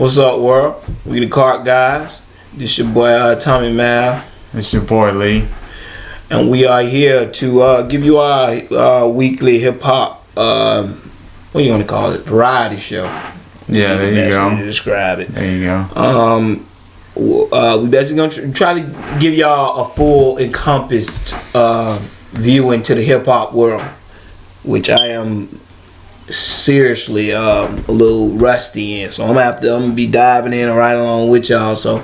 What's up, world? We the Cart Guys. This your boy Tommy Mal. It's your boy Lee. And we are here to give you our weekly hip hop, what you want to call it? Variety show. Yeah, there you go. Way to describe it. There you go. We basically gonna try to give y'all a full encompassed view into the hip hop world, which I am seriously a little rusty in. So I'm gonna be diving in right along with y'all. So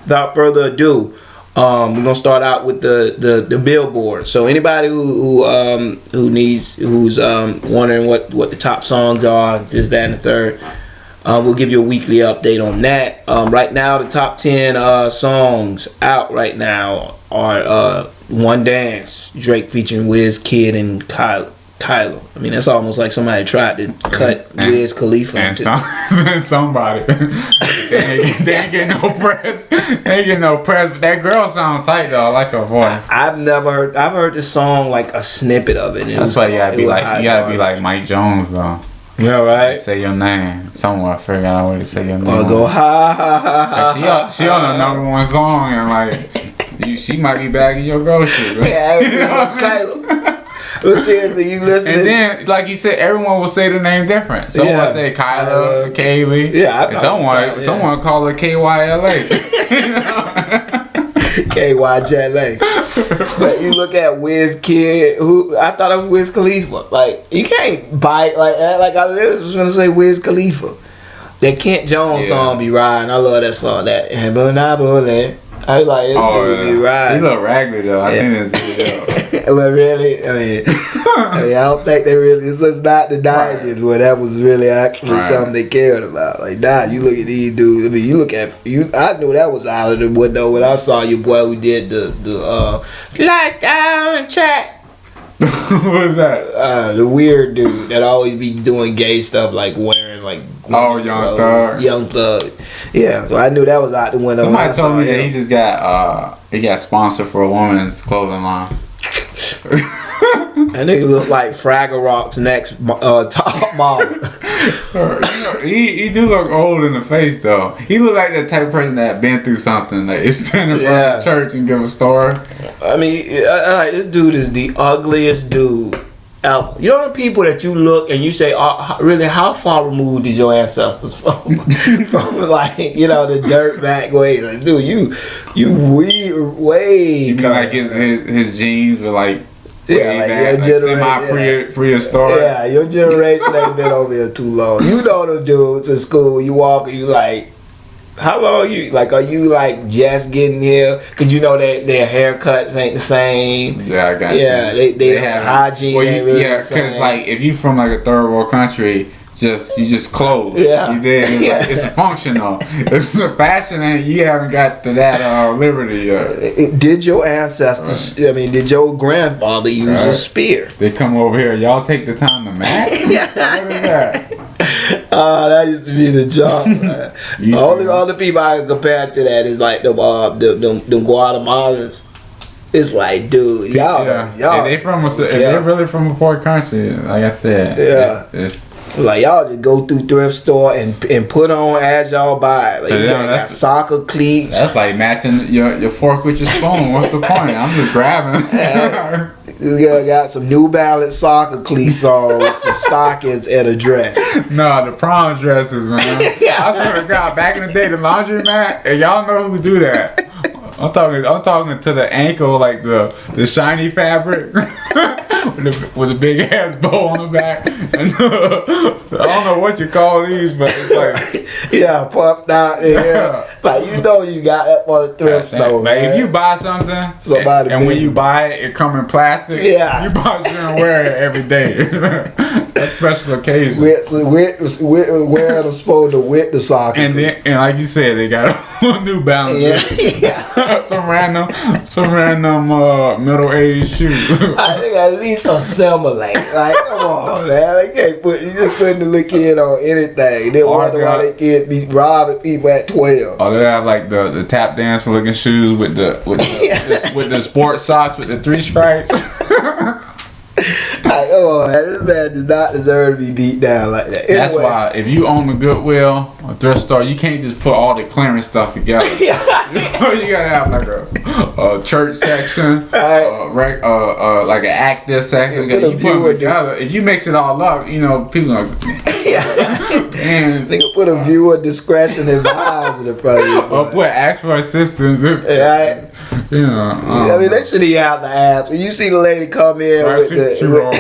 without further ado, we're gonna start out with the Billboard. So anybody who's wondering what the top songs are, this, that, and the third, we'll give you a weekly update on that. Right now, the top 10 songs out right now are One Dance, Drake featuring Wizkid and Kylo. I mean, that's almost like somebody tried to cut Wiz Khalifa. And somebody. they ain't getting no press. They ain't getting no press. But that girl sounds tight though. I like her voice. I've heard this song, like a snippet of it. That's why you gotta be like Mike Jones though. Yeah, right. Say your name somewhere. Figure out a way to say your name. Or go ha ha ha ha. She on the #1 song and like she might be bagging your groceries. Right? Yeah, Kylo. But seriously, you listening? And then, like you said, everyone will say the name different. Someone will say Kyla, Kaylee. Yeah, and someone call her KYLA. KYJLA. But you look at Wizkid, who I thought it was Wiz Khalifa. Like, you can't bite like that. Like, I literally was gonna say Wiz Khalifa. That Kent Jones song be riding. I love that song. That I was like, this dude be riding. He look raggedy though. I seen this video. But really, I mean, I don't think they really. It's just not the 90s where that was really actually something they cared about. Like, nah, you look at these dudes. I mean, you look at you. I knew that was out of the window when I saw your boy who did the Light Down Track. What was that? The weird dude that always be doing gay stuff, like wearing like Young Thug. Yeah, so I knew that was out the window. Somebody told me that he just got sponsored for a woman's clothing line. That nigga look like Fraggle Rock's next top model. He do look old in the face though. He look like that type of person that been through something. Like it's stand in front of the church and give a story. I mean, this dude is the ugliest dude ever. You know the people that you look and you say, really, how far removed is your ancestors from like, you know, the dirt back way? Like, dude, you way. You mean like his genes were like. Yeah, like your generation, prehistoric. Yeah, your generation ain't been over here too long. You know the dudes in school. You walk and you like, how long are you? Like, are you like just getting here? Cause you know that their haircuts ain't the same. Yeah, I got you. Yeah, they have hygiene. Ain't really the same. Cause like if you from like a third world country. You just clothes. Yeah. You did. It's functional. It's a fashion, and you haven't got to that liberty yet. Did your ancestors? I mean, did your grandfather use a spear? They come over here. Y'all take the time to match. What is that? That used to be the job. Only other people I can compare to that is like them Guatemalans. It's like, dude, y'all. If they really from a poor country, like I said, it's like y'all just go through thrift store and put on as y'all buy. Like, you got soccer cleats. That's like matching your fork with your spoon. What's the point? I'm just grabbing. This guy got some New Balance soccer cleats on, some stockings, and a dress. No, the prom dresses, man. I swear to God, back in the day, the laundromat, and y'all know who do that. I'm talking to the ankle, like the shiny fabric with a big ass bow on the back. And, I don't know what you call these, but it's like puffed out. Like you know you got that for the thrift store. Like if you buy something, and when you buy it, it come in plastic. Yeah, you probably shouldn't wear it every day. That's special occasion. Wearing them supposed to wet the sock. And like you said, they got a New Balance. some random middle-aged shoe. I think at least some similar. Like, come on, man. They can't just putting the little kid on anything. They wonder why they can't be robbing people at 12. Or they have like the tap dance looking shoes with the sports socks with the 3 stripes. Like, oh, this man does not deserve to be beat down like that. That's why if you own a Goodwill or thrift store, you can't just put all the clearance stuff together. You gotta have like a church section, like an active section. You put them together. If you mix it all up, people are and they can put a viewer discretion advised in front of you. Or put ask for assistance. Right. I mean, they shouldn't even have to ask. When you see the lady come in with she roll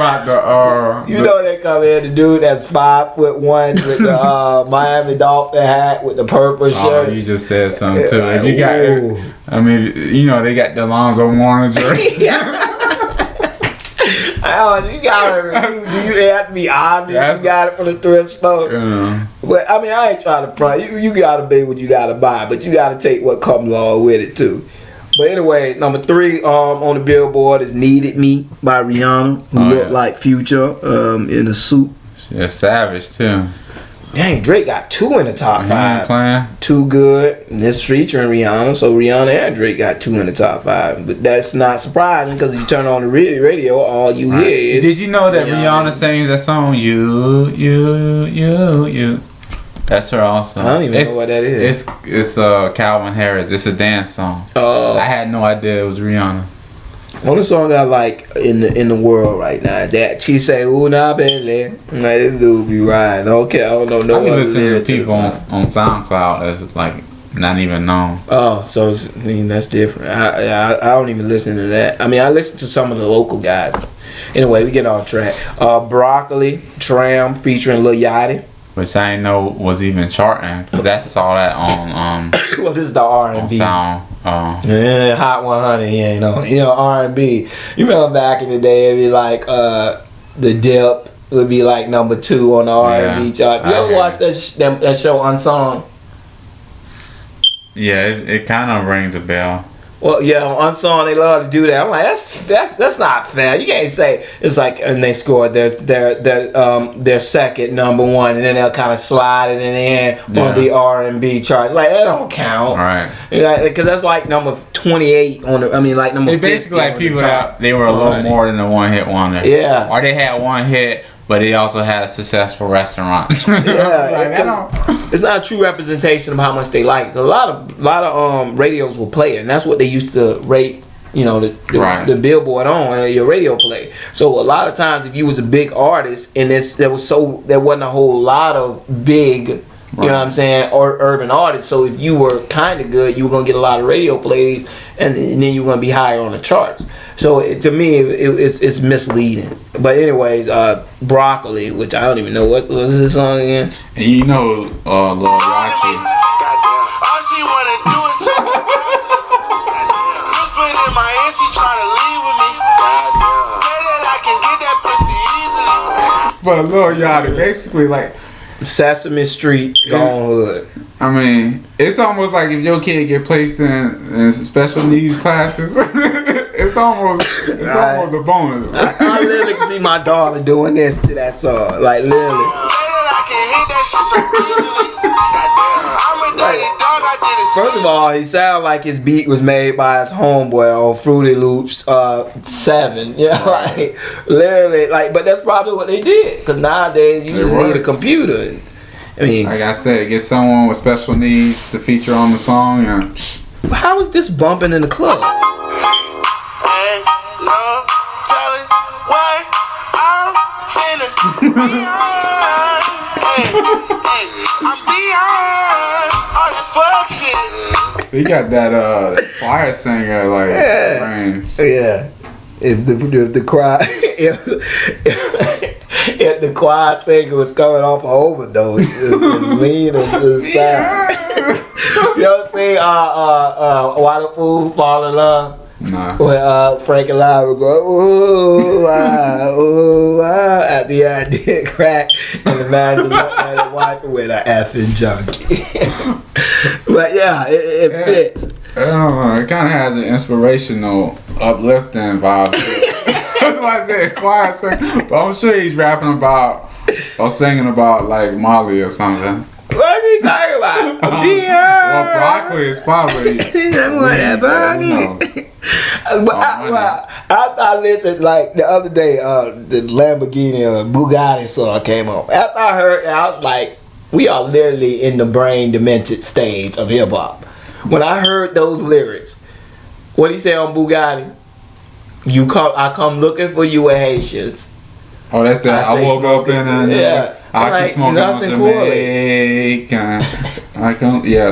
out the they come in, the dude that's 5'1" with the Miami Dolphin hat with the purple shirt. You just said something too. If you got, they got the Alonzo Mourning jersey. You gotta. Do you have to be obvious? You got it from the thrift store. But I mean, I ain't trying to front. You gotta pay what you gotta buy, but you gotta take what comes along with it too. But anyway, number 3 on the Billboard is "Needed Me" by Rihanna, who looked like Future in a suit. She's savage too. Dang, Drake got 2 in the top 5. Playing. Too Good, and this featuring Rihanna. So Rihanna and Drake got 2 in the top 5. But that's not surprising because you turn on the radio, all you hear is. Did you know that Rihanna sings that song? You. That's her also. I don't even know what that is. It's Calvin Harris. It's a dance song. I had no idea it was Rihanna. Only song I like in the world right now that she say "Ooh nah baby," like this dude be riding. Okay, I don't know no other lyrics. To people on SoundCloud that's like not even known. Oh, so that's different. I don't even listen to that. I mean, I listen to some of the local guys. Anyway, we get off track. Broccoli, Tram featuring Lil Yachty. Which I didn't know was even charting, because I saw that on well, this is the R&B sound. Hot 100. He ain't on. R&B. You remember back in the day, it'd be like the Dip would be like number 2 on the R&B charts. You ever watch that show Unsung? Yeah, it kind of rings a bell. Well, yeah, on Unsung they love to do that. I'm like, that's not fair. You can't say it's like, and they scored their second number 1, and then they'll kind of slide it in on the R&B charts. Like that don't count, right? Because that's like number 28 on the. I mean, like number. It's basically like people that they were a little more than a one-hit wonder. Yeah, or they had one hit, but they also had a successful restaurant. It's not a true representation of how much they like it. A lot of radios will play it, and that's what they used to rate, the Billboard on your radio play. So a lot of times, if you was a big artist and there wasn't a whole lot of big, you know what I'm saying, or urban artists. So if you were kind of good, you were gonna get a lot of radio plays, and then you're gonna be higher on the charts. So to me, it's misleading. But anyways, Broccoli, which I don't even know what was this song again. And Lil Rocky. All she wanna do is whisper in my ear, she tryna leave with me. Say that I can get that pussy easily. But Lil Yachty, basically like Sesame Street gone hood. I mean, it's almost like if your kid get placed in special needs classes. It's almost a bonus. I literally can see my daughter doing this to that song, like literally. First of all, he sounded like his beat was made by his homeboy on Fruity Loops 7. Like literally, but that's probably what they did. Because nowadays you just need a computer. I mean, like I said, get someone with special needs to feature on the song. How is this bumping in the club? He got that choir singer range. Yeah. If the choir if the choir singer was coming off an overdose and leaning to the side. You know what I'm saying? Why the Fool Fall in Love? Nah. When Frank and Lyle would go, ooh, after he had did crack, and imagine that wife with an effing junkie. But yeah, it fits. I don't know. It kind of has an inspirational, uplifting vibe. That's why I said choir singer. But I'm sure he's rapping about or singing about like Molly or something. What is he talking about? Well, broccoli is probably. Whatever. I listened like the other day. The Lamborghini Bugatti song came on. After I heard, I was like, we are literally in the brain demented stage of hip hop. When I heard those lyrics, what he said on Bugatti, I come looking for you with Haitians. Oh, that's the I woke up in I like, can smoke on Jamaica.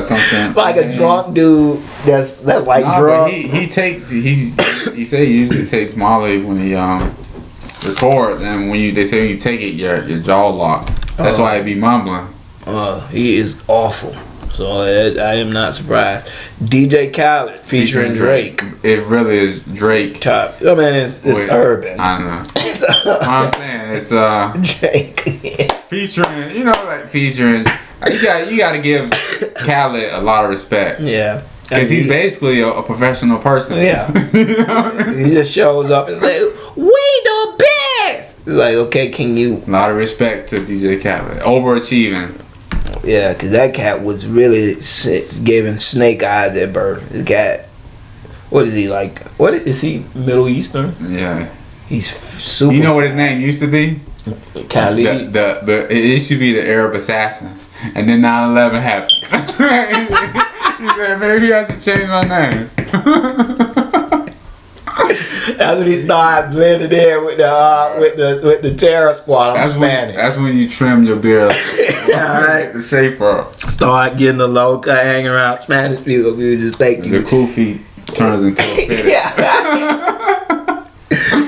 Something like a drunk dude. That's like drunk. But he say he usually takes Molly when he records, and they say when you take it, your jaw locked. That's why he be mumbling. He is awful. So I am not surprised. DJ Khaled featuring Drake. It really is Drake. Top. I mean, it's urban. I know. What I'm saying it's Drake. Featuring, like featuring. You got to give Khaled a lot of respect. Yeah. Because he's basically a professional person. Yeah. You know what I mean? He just shows up and like, we the best. It's like, okay, can you? A lot of respect to DJ Khaled. Overachieving. Yeah, because that cat was really giving snake eyes at birth. This cat, what is he like? What is he? Middle Eastern? Yeah. He's super. You know what his name used to be? Khalid. It used to be the Arab Assassin. And then 9/11 happened. He said, maybe I should change my name. That's when he started blending in with the terror squad. I'm Spanish. That's when you trim your beard. Yeah, right. The shape up. Start getting the low cut, hanging around Spanish people. We just think the kufi turns into a fitted. Yeah.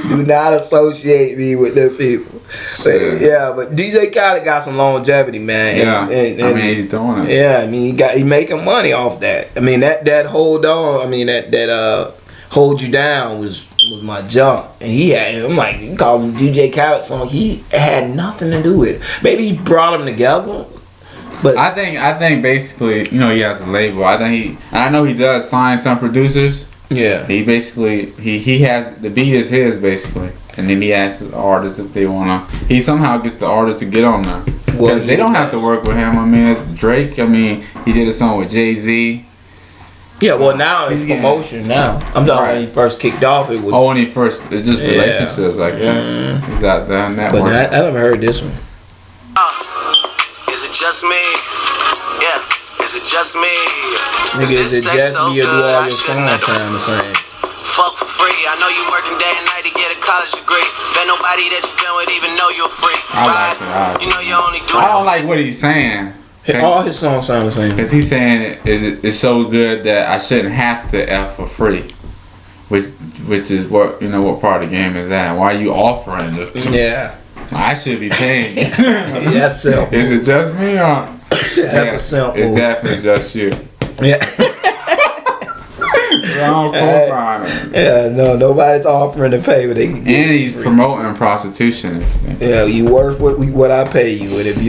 Do not associate me with them people. But DJ Khaled got some longevity, man. Yeah, and I mean he's doing it. Yeah, I mean he making money off that. I mean that hold on. I mean that hold you down was my jump, and I'm like, you call him DJ Khaled song. He had nothing to do with it. Maybe he brought them together. But I think basically, he has a label. I know he does sign some producers. Yeah. He basically he has the beat is his basically, and then he asks the artists if they wanna. He somehow gets the artists to get on there because they don't have to work with him. I mean, it's Drake. I mean, he did a song with Jay-Z. Yeah, well now it's promotion now. I'm talking when he first kicked off. It was when he first. It's just relationships, I guess. He's out there on that one. But I never heard this one. Is it just me? Yeah. Is it just me? Nigga, is it just me or do all your songs sound the same? Fuck for free. I know you working day and night to get a college degree. Bet nobody that you've been with even know you're free. I like it. You know you only do. I don't like what he's saying. All his songs sound the same. Because he's saying it's so good that I shouldn't have to F for free. Which is what part of the game is that? Why are you offering this? Yeah. I should be paying. That's simple. Is it just me or? That's a simple. It's definitely just you. Yeah. No, nobody's offering to pay what they can get. And he's promoting prostitution. Yeah, you worth what I pay you, and if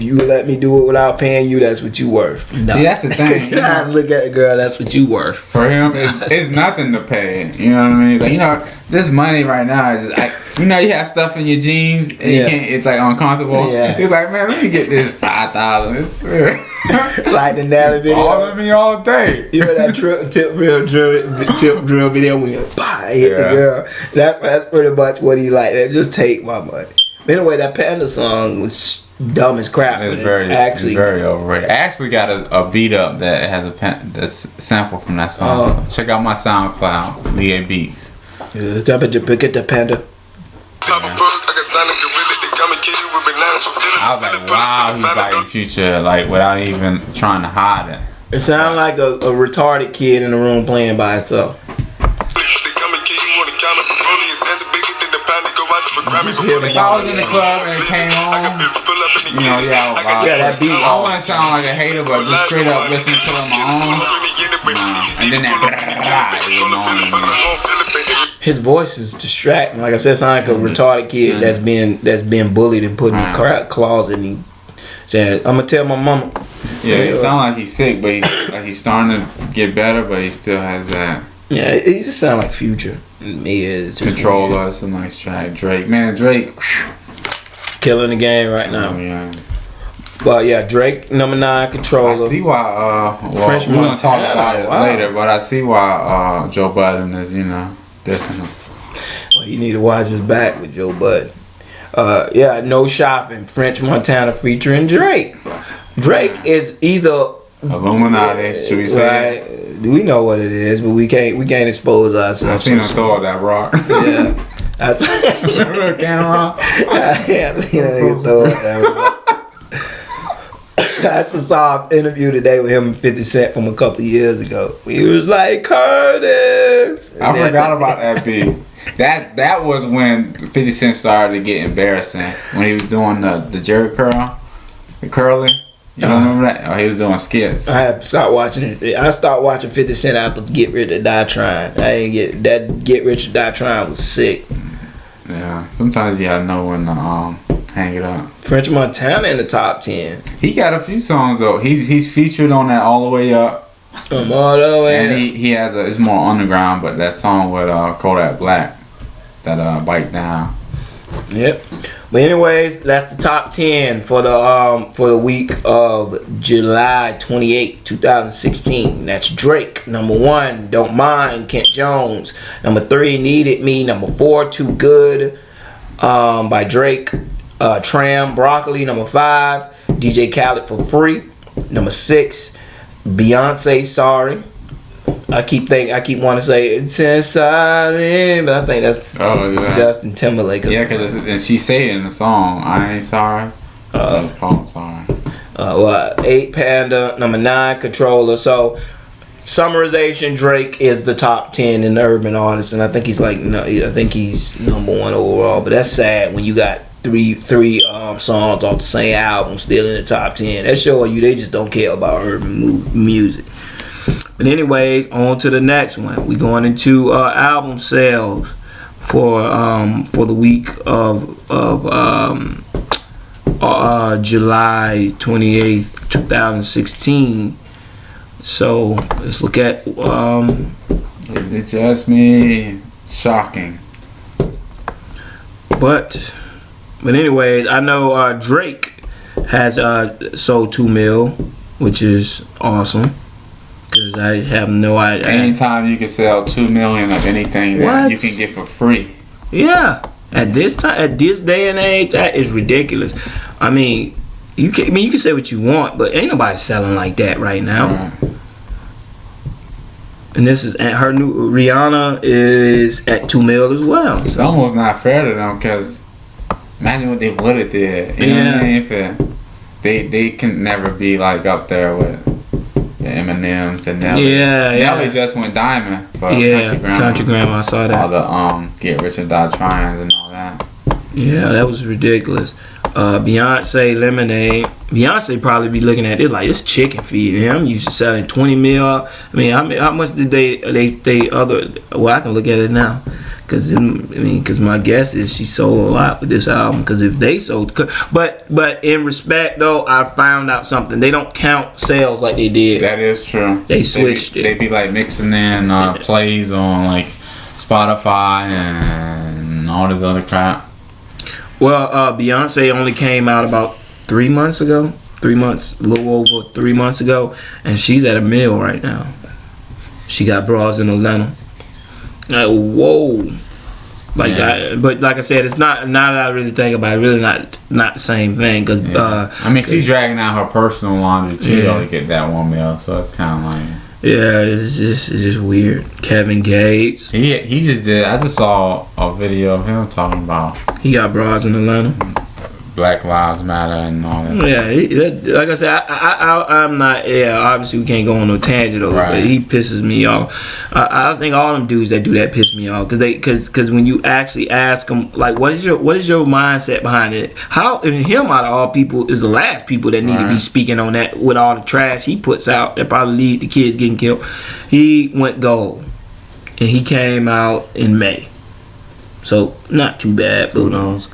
you let me do it without paying you, that's what you worth. No. See, that's the thing. I look at the girl, that's what you worth. For him, it's nothing to pay. You know what I mean? It's like, this money right now is just you have stuff in your jeans and you can't. It's like uncomfortable. Yeah. He's like, man, let me get this $5,000. Like the Nelly video. All me all day. You know that tip drill video when you hit the girl. That's pretty much what he like. Just take my money. Anyway, that Panda song was dumb as crap. It's very overrated. I actually got a beat up that has a sample from that song. Check out my SoundCloud, Lea Beats. Yeah, get the Panda. I was like, wow, he's like Future, like without even trying to hide it. It sounds like a retarded kid in the room playing by himself. If I was in the club and it came on, that beat. I want to sound like a hater, but just straight up listening to it on my own. And then that his voice is distracting. Like I said, sounds like a retarded kid that's been bullied and put in the closet. And he said, "I'm gonna tell my mama." Yeah, it sounds like he's sick, but he's starting to get better, but he still has that. Yeah, he just sounds like Future. Control Us, a nice track. Drake, man, Drake, killing the game right now. Yeah. But yeah, Drake number 9 controller. I see why. French we're gonna talk about it Wow. later, but I see why Joe Budden is dissing him. Well, you need to watch his back with Joe Budden. Yeah, No Shopping, French Montana featuring Drake. Drake is either Illuminati, should we say? Right. We know what it is, but we can't expose ourselves. I seen him throw that rock. Yeah. Remember camera? Yeah, throw that rock. I just saw an interview today with him and 50 Cent from a couple years ago. He was like, Curtis. I forgot about that beat. That was when 50 Cent started to get embarrassing. When he was doing the jerry curl, the curling. You don't remember that? Oh, he was doing skits. I had to start watching it. I started watching 50 Cent after Get Rich or Die Trying. I ain't Get Rich or Die Trying was sick. Yeah, sometimes you gotta know when to hang it up. French Montana in the top 10. He got a few songs though. He's featured on that All the Way Up. From all the way. And he has it's more underground, but that song with Kodak Black, that Bite Down. Yep. But anyways, that's the top 10 for the week of July 28, 2016. That's Drake. Number 1, Don't Mind, Kent Jones. Number 3, Needed Me. Number 4, Too Good, by Drake. Tram, Broccoli. Number 5, DJ Khaled for Free. Number 6, Beyonce, Sorry. I keep wanting to say it's inside, but I think that's Justin Timberlake. Yeah, and she say it in the song, I ain't sorry. That's called Sorry. 8, Panda. Number 9, Controller. So summarization, Drake is the top 10 in the urban artists, and I think he's number 1 overall. But that's sad when you got three songs off the same album still in the top 10. That's showing you they just don't care about urban music. But anyway, on to the next one. We going into album sales for the week of July 28th, 2016. So let's look at. Is it just me? Shocking. But anyways, I know Drake has sold 2 mil, which is awesome. Cause I have no idea. Anytime you can sell 2 million of anything that you can get for free. Yeah, at this time, at this day and age, that is ridiculous. I mean, you can say what you want, but ain't nobody selling like that right now. Right. And this is her new Rihanna is at 2 mil as well. It's almost not fair to them, cause imagine what they would have did. You know what I mean? If they can never be like up there with the Eminems, the Nelly. Nelly just went diamond for Country Grandma. I saw that. All the Get Rich or Die Trying and all that. Yeah, that was ridiculous. Beyonce, Lemonade. Beyonce probably be looking at it like it's chicken feed. I'm used to selling 20 mil. I mean, how much did they other? Well, I can look at it now. Cause my guess is she sold a lot with this album. Cause if they sold, but in respect though, I found out something. They don't count sales like they did. That is true. They switched it. They be like mixing in plays on like Spotify and all this other crap. Well, Beyonce only came out about 3 months ago. 3 months, a little over 3 months ago, and she's at 1 mil right now. She got bras in Atlanta. Like, whoa. But like I said, it's not. Now that I really think about it, really not the same thing. Cause I mean, she's dragging out her personal laundry too to get that 1 mil. So it's kind of like it's just weird. Kevin Gates. He just did. I just saw a video of him talking about he got bras in Atlanta. Black Lives Matter and all that. Yeah, like I said, I'm not. Yeah, obviously we can't go on no tangent over, but he pisses me off. I think all them dudes that do that piss me off because when you actually ask them like, what is your mindset behind it? How and him out of all people is the last people that need to be speaking on that with all the trash he puts out that probably lead to kids getting killed. He went gold, and he came out in May. So, not too bad. But kudos.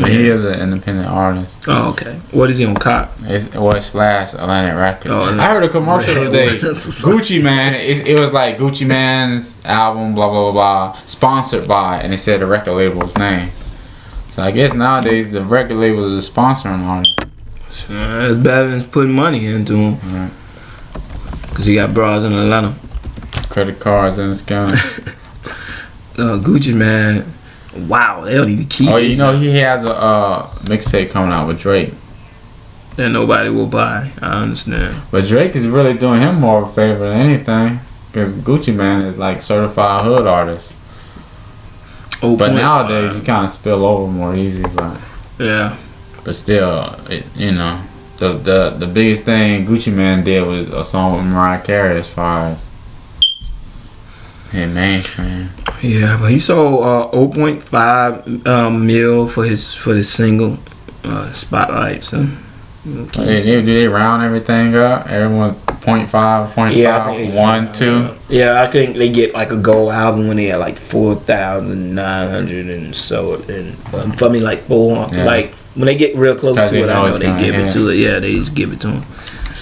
He is an independent artist. Oh, okay. What is he on Cop? It's / Atlantic Records. I heard a commercial today. Gucci Man. It was like Gucci Man's album, blah, blah, blah, blah, sponsored by, and it said the record label's name. So, I guess nowadays the record labels are sponsoring artists. It's better than putting money into him. Right. Cause he got bras in Atlanta. Credit cards in his county. Gucci man. Wow, they don't even keep. Oh, you know he has a mixtape coming out with Drake that nobody will buy. I understand. But Drake is really doing him more of a favor than anything, because Gucci man is like certified hood artist. But nowadays you kind of spill over more easy, but yeah. But still, you know, the biggest thing Gucci man did was a song with Mariah Carey as far as hit mainstream. Yeah, but he sold 0.5 mil for his single Spotlight. So do they round everything up? Everyone 0.5, 0.5, 1, 2. Yeah, I think they get like a gold album when they had like 4,900 and so, and for me like 400. Yeah. Like when they get real close to it, I know they give it to it. Yeah, they just give it to him.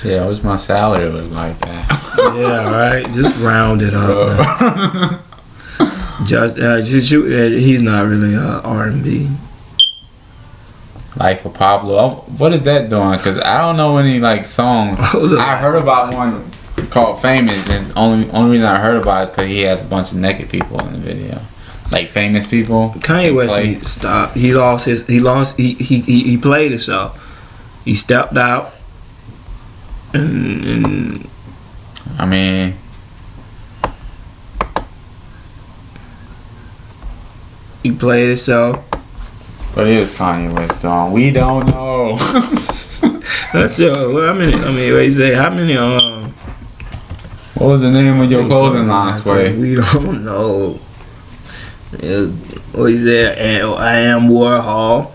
Yeah, it was my salary was like that. Yeah, right. Just round it up. He's not really R&B. Life of Pablo. What is that doing? Because I don't know any like songs. I heard about one called Famous, and the only reason I heard about it is because he has a bunch of naked people in the video, like famous people. Kanye West needs to stop. He played himself. He stepped out, and I mean, he played himself. But it was Kanye West on. We don't know. That's well, how many? What you say? How many? What was the name of your clothing line, Sway? We don't know. What he said? I am Warhol.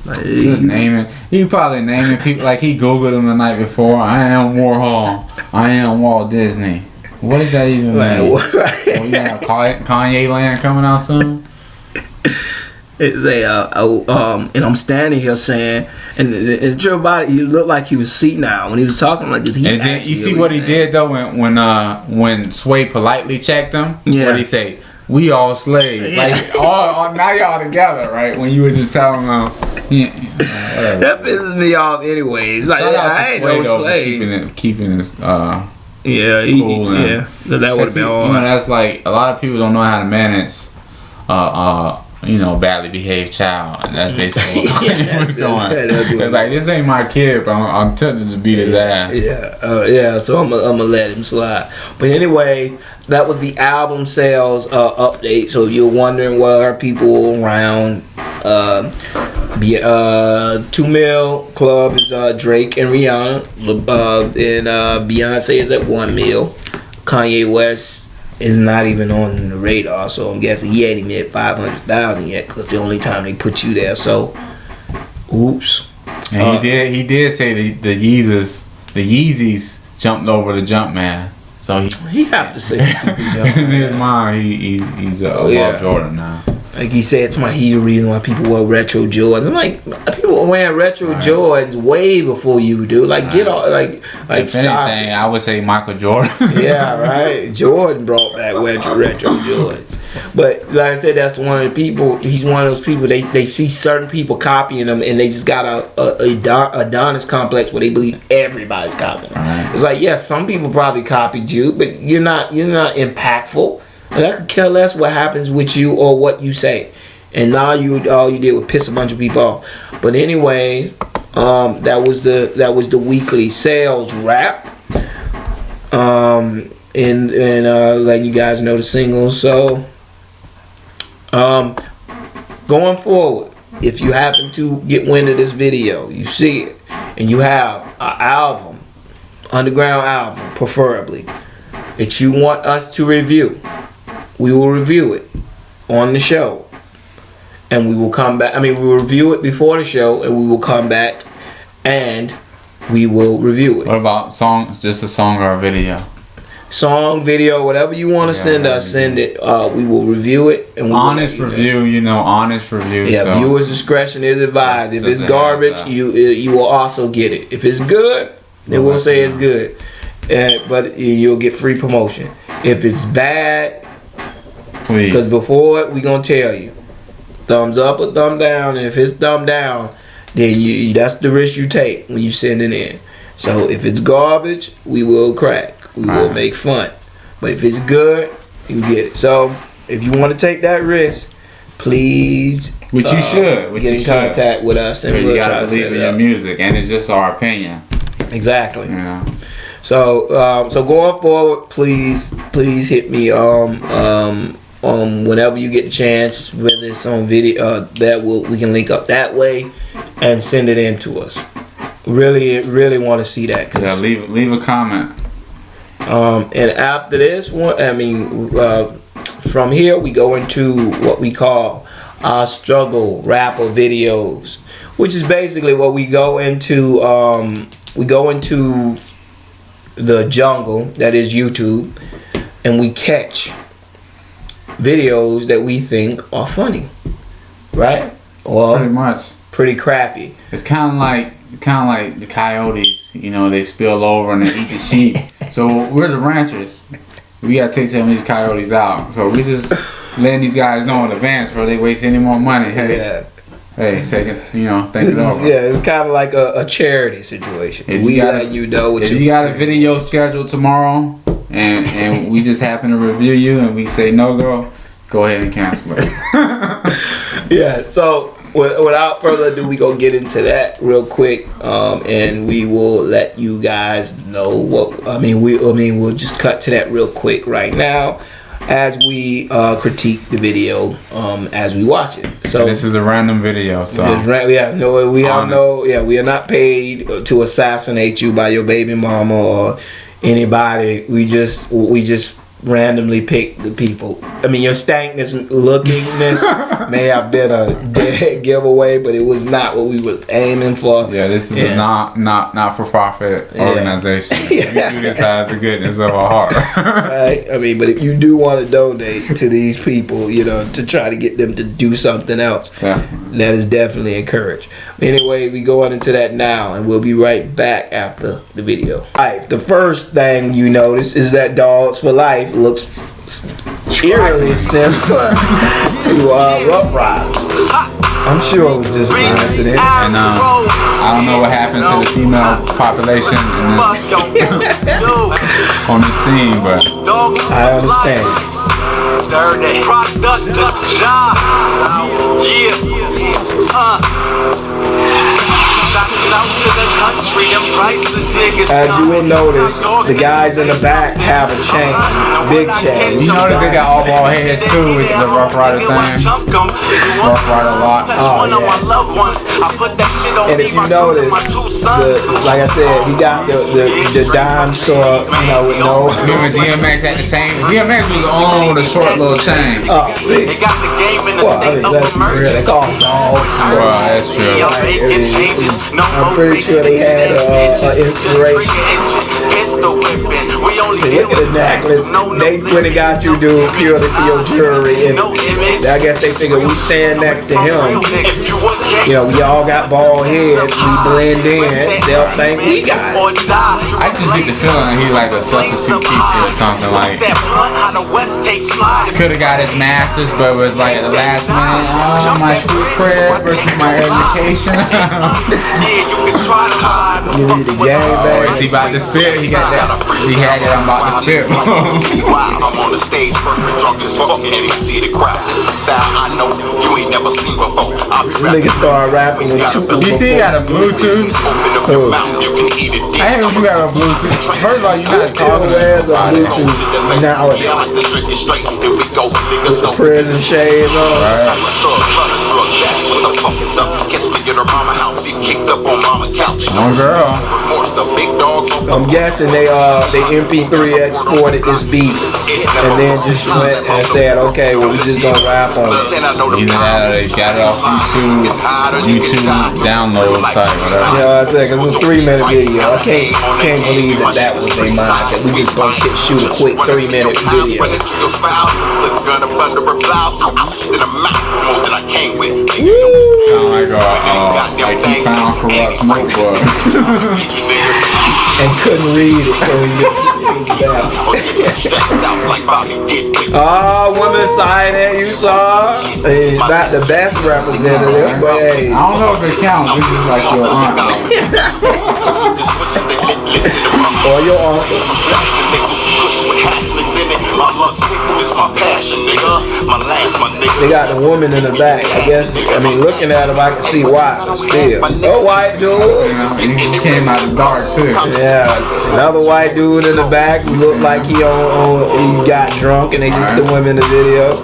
Just naming. He probably naming people like he googled them the night before. I am Warhol. I am Walt Disney. What does that even mean? Well, you have Kanye Land coming out soon. And I'm standing here saying, and the truth about it, he looked like he was senile when he was talking like this. And then you see what he did though when Sway politely checked him. Yeah. What did he say? We all slaves. Yeah. Like all now y'all together, right? When you were just telling them. That pisses me off anyway. Like I ain't no slave. Keeping his yeah, cool yeah. So that would have been all. You know, that's like a lot of people don't know how to manage badly behaved child, and that's basically what he was doing. It's like, this ain't my kid, but I'm tempted to beat his ass. Yeah. So I'm gonna let him slide. But anyway, that was the album sales update. So if you're wondering where people around 2 mil club is Drake and Rihanna, and Beyonce is at 1 mil. Kanye West is not even on the radar, so I'm guessing he ain't even hit 500,000 yet, because the only time they put you there. So, oops. And he did say the Yeezys jumped over the Jumpman. So he have to say in his mind he's above Jordan now. Like he said, to he the reason why people wear retro Jordans. I'm like, people were wearing retro Jordans way before you do. Like get off, like if stop. Anything, I would say Michael Jordan. Yeah, right. Jordan brought back retro Jordans. But like I said, that's one of the people. He's one of those people. They see certain people copying them, and they just got a Adonis complex where they believe everybody's copying them. Right. It's like, yes, some people probably copied you, but you're not impactful. And I could care less what happens with you or what you say. And now all you did was piss a bunch of people off. But anyway, that was the weekly sales wrap. And letting you guys know the singles. So going forward, if you happen to get wind of this video, you see it, and you have an album, underground album, preferably, that you want us to review, we will review it on the show, and we will come back. We will review it before the show, and we will come back and we will review it. What about songs? Just a song or a video? Song, video, whatever you want to send us, send it. We will review it. And honest review, honest review. Yeah, so viewers' discretion is advised. If it's garbage, you will also get it. If it's good, then we'll say it's good. But you'll get free promotion. If it's bad, please. Because before we gonna tell you, thumbs up or thumb down. And if it's thumb down, then that's the risk you take when you send it in. So if it's garbage, we will crack. We will make fun. But if it's good, you get it. So if you want to take that risk, please. Which you should. Get in contact with us, and we'll you try gotta to believe set in it your up. music, and it's just our opinion. Exactly. Yeah. So going forward, please hit me whenever you get the chance, whether it's on video, we can link up that way and send it in to us. Really want to see that. Yeah, leave a comment. And after this one, from here we go into what we call our struggle rapper videos, which is basically what we go into. We go into the jungle that is YouTube, and we catch videos that we think are funny, right? Or pretty much pretty crappy. It's kind of like the coyotes, they spill over and they eat the sheep. So we're the ranchers. We gotta take some of these coyotes out. So we just letting these guys know in advance before they waste any more money. Hey, second, think it over. Yeah, it's kind of like a charity situation. If we let you know what if you got a video scheduled tomorrow, and we just happen to review you, and we say no go ahead and cancel it. Yeah. So without further ado, we gonna get into that real quick, and we will let you guys know what. We'll just cut to that real quick right now, as we critique the video as we watch it. So this is a random video, so we are not paid to assassinate you by your baby mama or anybody. We just randomly pick the people. Your stankness lookingness may have been a dead giveaway, but it was not what we were aiming for. Yeah, this is a not for profit organization. Yeah. We do this out of the goodness of our heart. Right? But if you do want to donate to these people, to try to get them to do something else, that is definitely encouraged. Anyway, we go on into that now, and we'll be right back after the video. Alright, the first thing you notice is that Dogs for Life looks eerily similar to Rough Riders. I'm sure it was just an accident. And I don't know what happened to the female population on this scene, but I understand. Dirty product, good job. As you will notice, the guys in the back have a chain, big chain. You notice they got all bald heads too, which is a Rough Rider thing. Rough Rider lot. Oh yeah. And if you notice, like I said, he got the dime store, with no. Remember DMX had the same. DMX was the only one with a short little chain. Oh, see. That's real. They call them dogs. Well, that's true. I'm pretty sure they had inspiration. Look at the necklace. They really got you doing purely for your jewelry. And I guess they figure we stand next to him. We all got bald heads. We blend in. They'll think we got it. I just get the feeling that he like a substitute teacher or something like. Could have got his master's, but it was like at the last minute. My street cred versus my education. You need the game back. Is he about to spit? He got that. He had it. I'm about to spit. I'm on the stage, perfect, drunk as fuck, and you see the crowd. This is style I know you ain't never seen before. Nigga start rapping with two. You see, he got a Bluetooth. I hate when you got a Bluetooth. First of all, you're not talking about a Bluetooth nowadays. With the prison shades on. One girl. I'm guessing they MP3 exported this beat and then just went and said, okay, well we just gonna rap on it. Either that or they got it off YouTube download site, whatever. I said, cause it's a 3-minute video. I can't believe that was their mindset. We just gonna shoot a quick 3-minute video. Sound like like he found corrupt smoke bug. And couldn't read it, so he oh, women sign it, you saw. Hey, not the best representative, but hey. I don't know if it counts. This is like your aunt. Or your uncle. They got the woman in the back. I guess, looking at him, I can see why. Still. Oh, white dude. He came out of the dark, too. Yeah, another white dude in the back who looked like he got drunk and they just threw him in the video.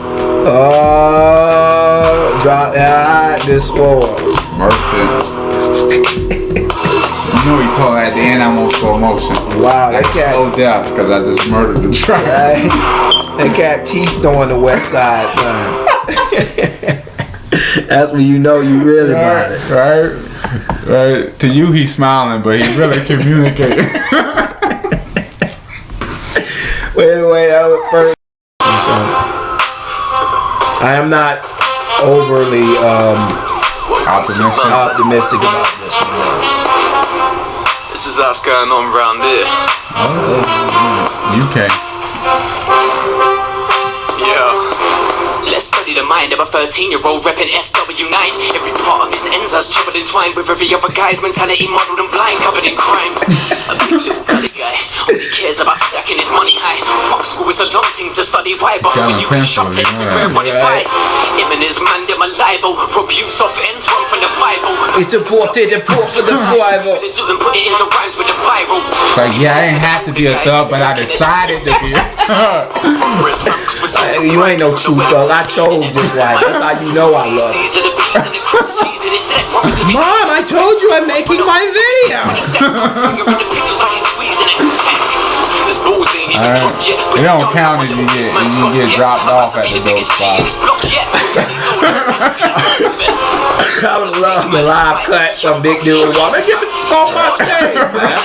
Oh, drop that this floor. Murked it. You know he told at the end I'm on slow motion. Wow, that cat. Slow death because I just murdered the truck. Right? That cat teeth on the west side, son. That's when you know you really about it. Right. To you he's smiling, but he's really communicating. Well, anyway, that was first. I am not overly optimistic about this one. This is us going on round here. UK. Yeah. Let's study the mind of a 13-year-old repping SW9. Every part of his ends has trouble entwined with every other guy's mentality modeled and blind, covered in crime. A big little gully guy, all he cares about stacking his money high. Fuck school is a long thing to study why, but when you get shot to everywhere running by. Him and his man, them alive, abuse off ends, one from the 5-0. It's imported and put for the 5-0. Put it into rhymes with the viral. Like, yeah, I didn't have to be a thug, but I decided to be. You ain't no true thug. I told you just like, that's how you know I love you. Mom, I told you I'm making my video. It don't count if you get dropped off at the dope spot. I would love the live cut. Some big dude would walk. Man, get me off my stage, man.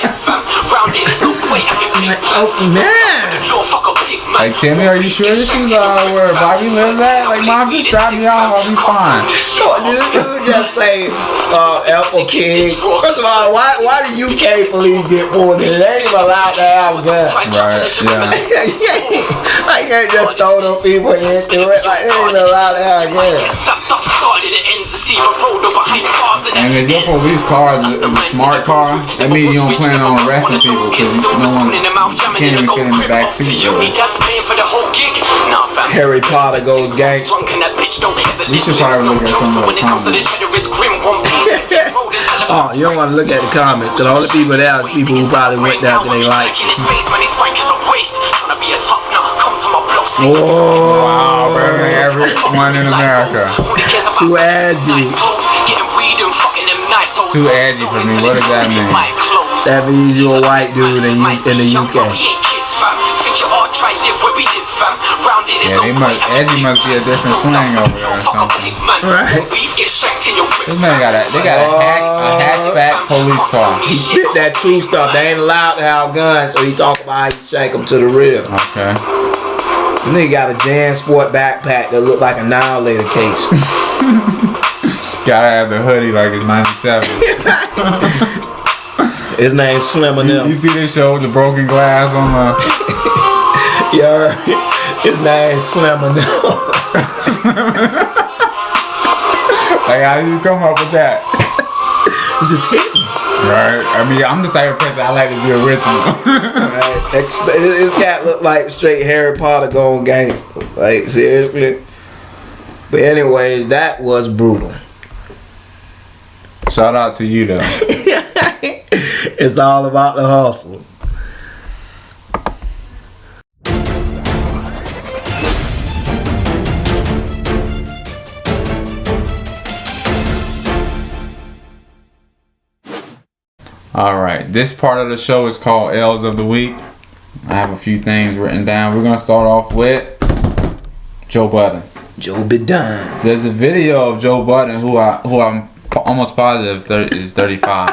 Oh man. Like, Timmy, are you sure this is where Bobby lives at? Like, Mom, just drop me off, I'll be fine. So, this dude just say, Apple King. First of all, why the UK police get pulled in? They ain't even allowed to have guns. Right, yeah. I can't just throw them people into it. Like, they ain't even allowed to have guns. And if your police car is a smart car, that means you don't plan on arresting people because you can't even fit in the back seat. Harry Potter goes gangster. We should probably look at some of the comments. Oh, you don't want to look at the comments because all the people there are people who probably went there because they like it. Oh, wow, man, everyone in America. Too edgy. Too edgy for me. What does that mean? That means you're a white dude in the UK. Yeah, edgy must be a different slang over there or something. Right. This man got a hatchback police car. He spit that true stuff. They ain't allowed to have guns, so he talk about how you shake them to the rear. Okay. This nigga got a Jan Sport backpack that look like a Annihilator case. Gotta have the hoodie like it's 97. His name's Slim and them. You see this show with the broken glass on the... Yeah, his name's Slim and them. Like, how did you come up with that? It's just hitting. Right. I mean, I'm the type of person I like to be original. Right. This cat look like straight Harry Potter going gangster. Like, seriously. But anyways, that was brutal. Shout out to you, though. It's all about the hustle. Alright, this part of the show is called L's of the Week. I have a few things written down. We're going to start off with Joe Budden. Joe Budden. There's a video of Joe Budden who I'm almost positive is 35.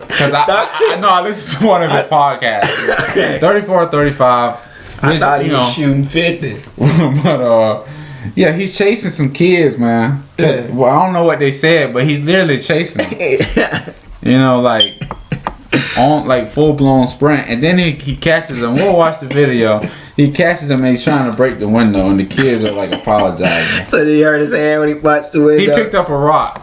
Because I know I listened to one of his podcasts. 34 or 35. I thought he was shooting 50. But Yeah, he's chasing some kids, man. Yeah. Well, I don't know what they said, but he's literally chasing them. You know, like on like full blown sprint, and then he catches them. We'll watch the video. He catches them and he's trying to break the window, and the kids are like apologizing. So he hurt his hand when he punched the window. He picked up a rock.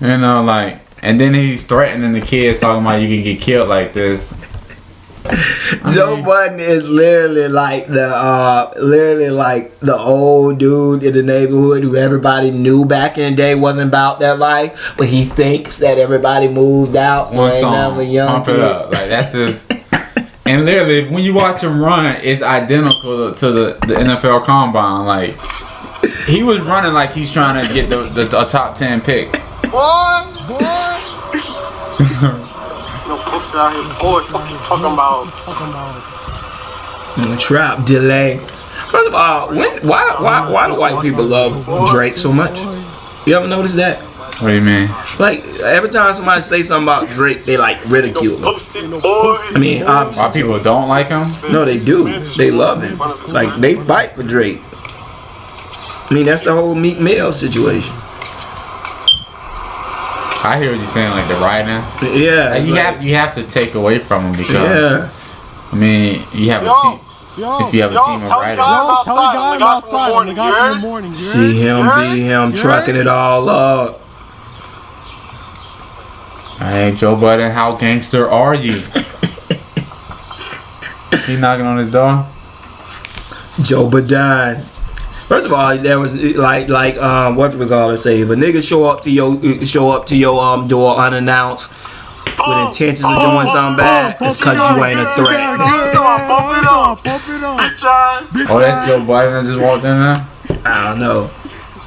You know, like, and then he's threatening the kids, talking about you can get killed like this. Joe Budden is literally like the old dude in the neighborhood who everybody knew back in the day wasn't about that life, but he thinks that everybody moved out, so ain't never young. Pump it up, like that's his. And literally, when you watch him run, it's identical to the NFL Combine. Like he was running like he's trying to get the top 10 pick. Boy. No pussy out here, boy. Fuck you talking about? Trap delay. First of all, why do white people love Drake so much? You ever notice that? What do you mean? Like every time somebody say something about Drake, they like ridicule him. I mean, obviously, Why people don't like him? no, they do. They love him. Like they fight for Drake. I mean, that's the whole Meek Mill situation. I hear what you're saying, like the writing. Yeah, Like, you have to take away from him because yeah. I mean you have a team. If you have a team of writers, Tell the guy outside when the guy in the morning. See him, be him, trucking it all up. hey Joe Budden, how gangster are you? He knocking on his door. Joe Budden. First of all, there was like what we call it? Say if a nigga show up to your door unannounced with intentions of doing something bad, it's cause you ain't a threat. Oh, that's Joe Budden that just walked in there. I don't know.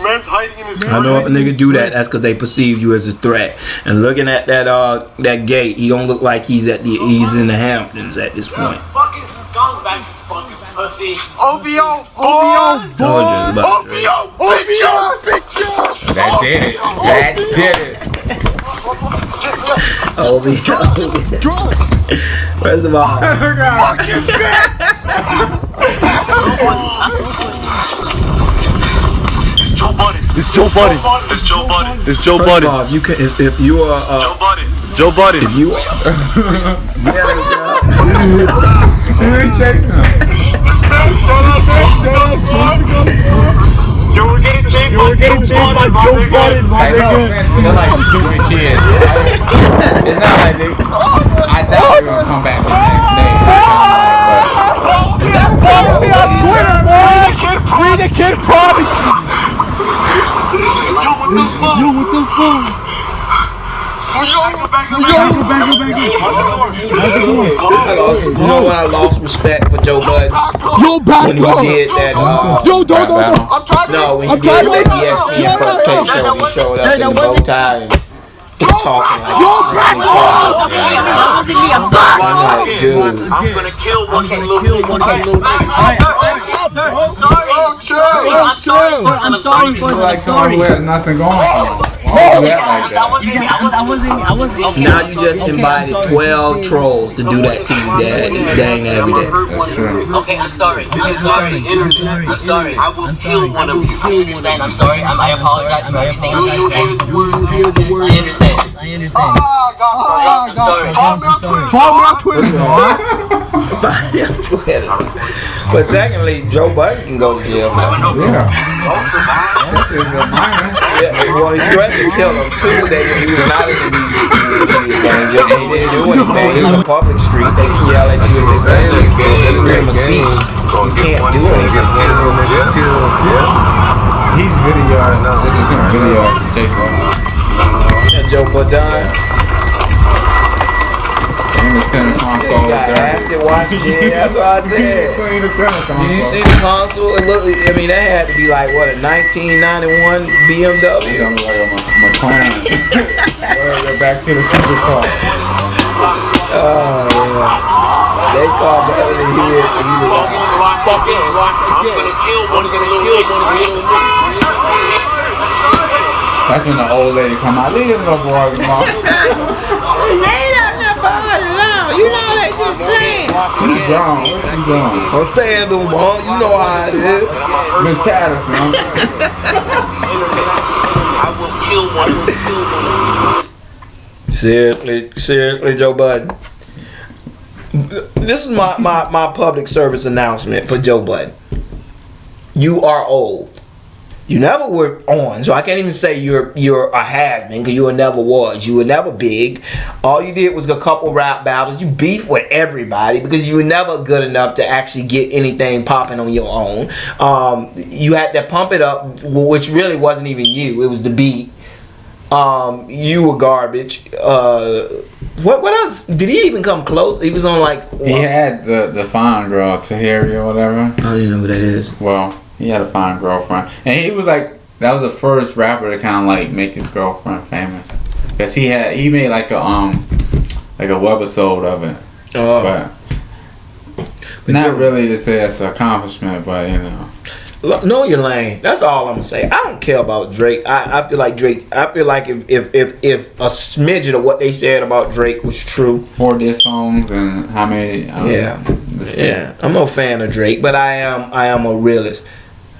Man's hiding in his I know if a nigga do that, that's cause they perceive you as a threat. And looking at that gate, he don't look like he's in the Hamptons at this point. Fucking skunk back, fucking pussy. OVO, Told you it's about Drake. That did it. That did it. First of all, It's Joe Budden. first of all, if you can, if you are Joe Budden. if you Who's chasing him? You were getting chased by Joe Budden, my Hey, no offense, but they're like stupid kids. It's not like they. I thought they were gonna come back the next day. Follow me on Twitter, man. Read the kid product. Yo, what the fuck? You know when I lost respect for Joe Budden? When he did that. No, when he did that ESPN first take show, he showed up in the bow tie and talking like. I'm like, dude. I'm gonna kill one of you little I'm sorry. You look like someone who has nothing going on. I wasn't. Now you just invited 12 trolls to do that to you, dang every day. That's true. Okay, I'm sorry. I'm sorry. I will kill one of you. I understand. I'm sorry. I apologize for everything. I understand. I'm sorry. Follow me on Twitter. But secondly, Joe Budden can go to jail now. Yeah. That's a good minor. Yeah, well, he threatened to kill him too. He was not in these danger. He didn't do anything. It's a public street. They can yell at you if they say freedom of speech. You can't do anything. He's videoing. This is him videoing the chasing. Joe Budden. In the center console. Got acid wash it. That's what I said. Clean the center console. Did you see the console? It looked. I mean, that had to be like what, a 1991 BMW. I'm like a McLaren. Whatever, Back to the Future car. Oh yeah. They called better than he is. He was like, I'm gonna kill one of you. That's when the old lady come out. Leave them little boys alone. you know they just playing. gone. Where's she gone? I'm saying no more. You know how it is. Miss Patterson. I will kill one. Seriously, Joe Budden. This is my public service announcement for Joe Budden. You are old. You never were on, so I can't even say you're a has-been, because you never was. You were never big. All you did was a couple rap battles. You beefed with everybody because you were never good enough to actually get anything popping on your own. You had to pump it up, which really wasn't even you. It was the beat. You were garbage. What else? Did he even come close? He was on like... He had the fine girl, Tahiri or whatever. I don't even know who that is. Well... He had a fine girlfriend, and he was like, that was the first rapper to kind of like make his girlfriend famous, cause he made like a webisode of it, but not really to say it's an accomplishment, but you know. Know your lane. That's all I'm gonna say. I don't care about Drake. I feel like Drake. I feel like if a smidgen of what they said about Drake was true. 4 diss songs and how many? Yeah. I'm no fan of Drake, but I am a realist.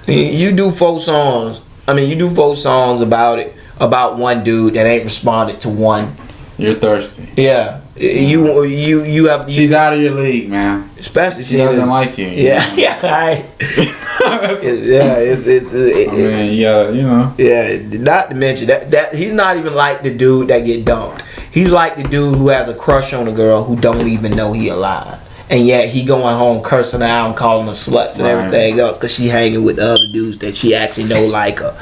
You do 4 songs. I mean, you do 4 songs about one dude that ain't responded to one. You're thirsty. Yeah. You have. She's out of your league, man. Especially she doesn't like you. Yeah. It's I mean, yeah, you know. Yeah, not to mention that he's not even like the dude that get dumped. He's like the dude who has a crush on a girl who don't even know he alive. And yet he going home cursing her out and calling her sluts and everything else because she hanging with the other dudes that she actually know like her.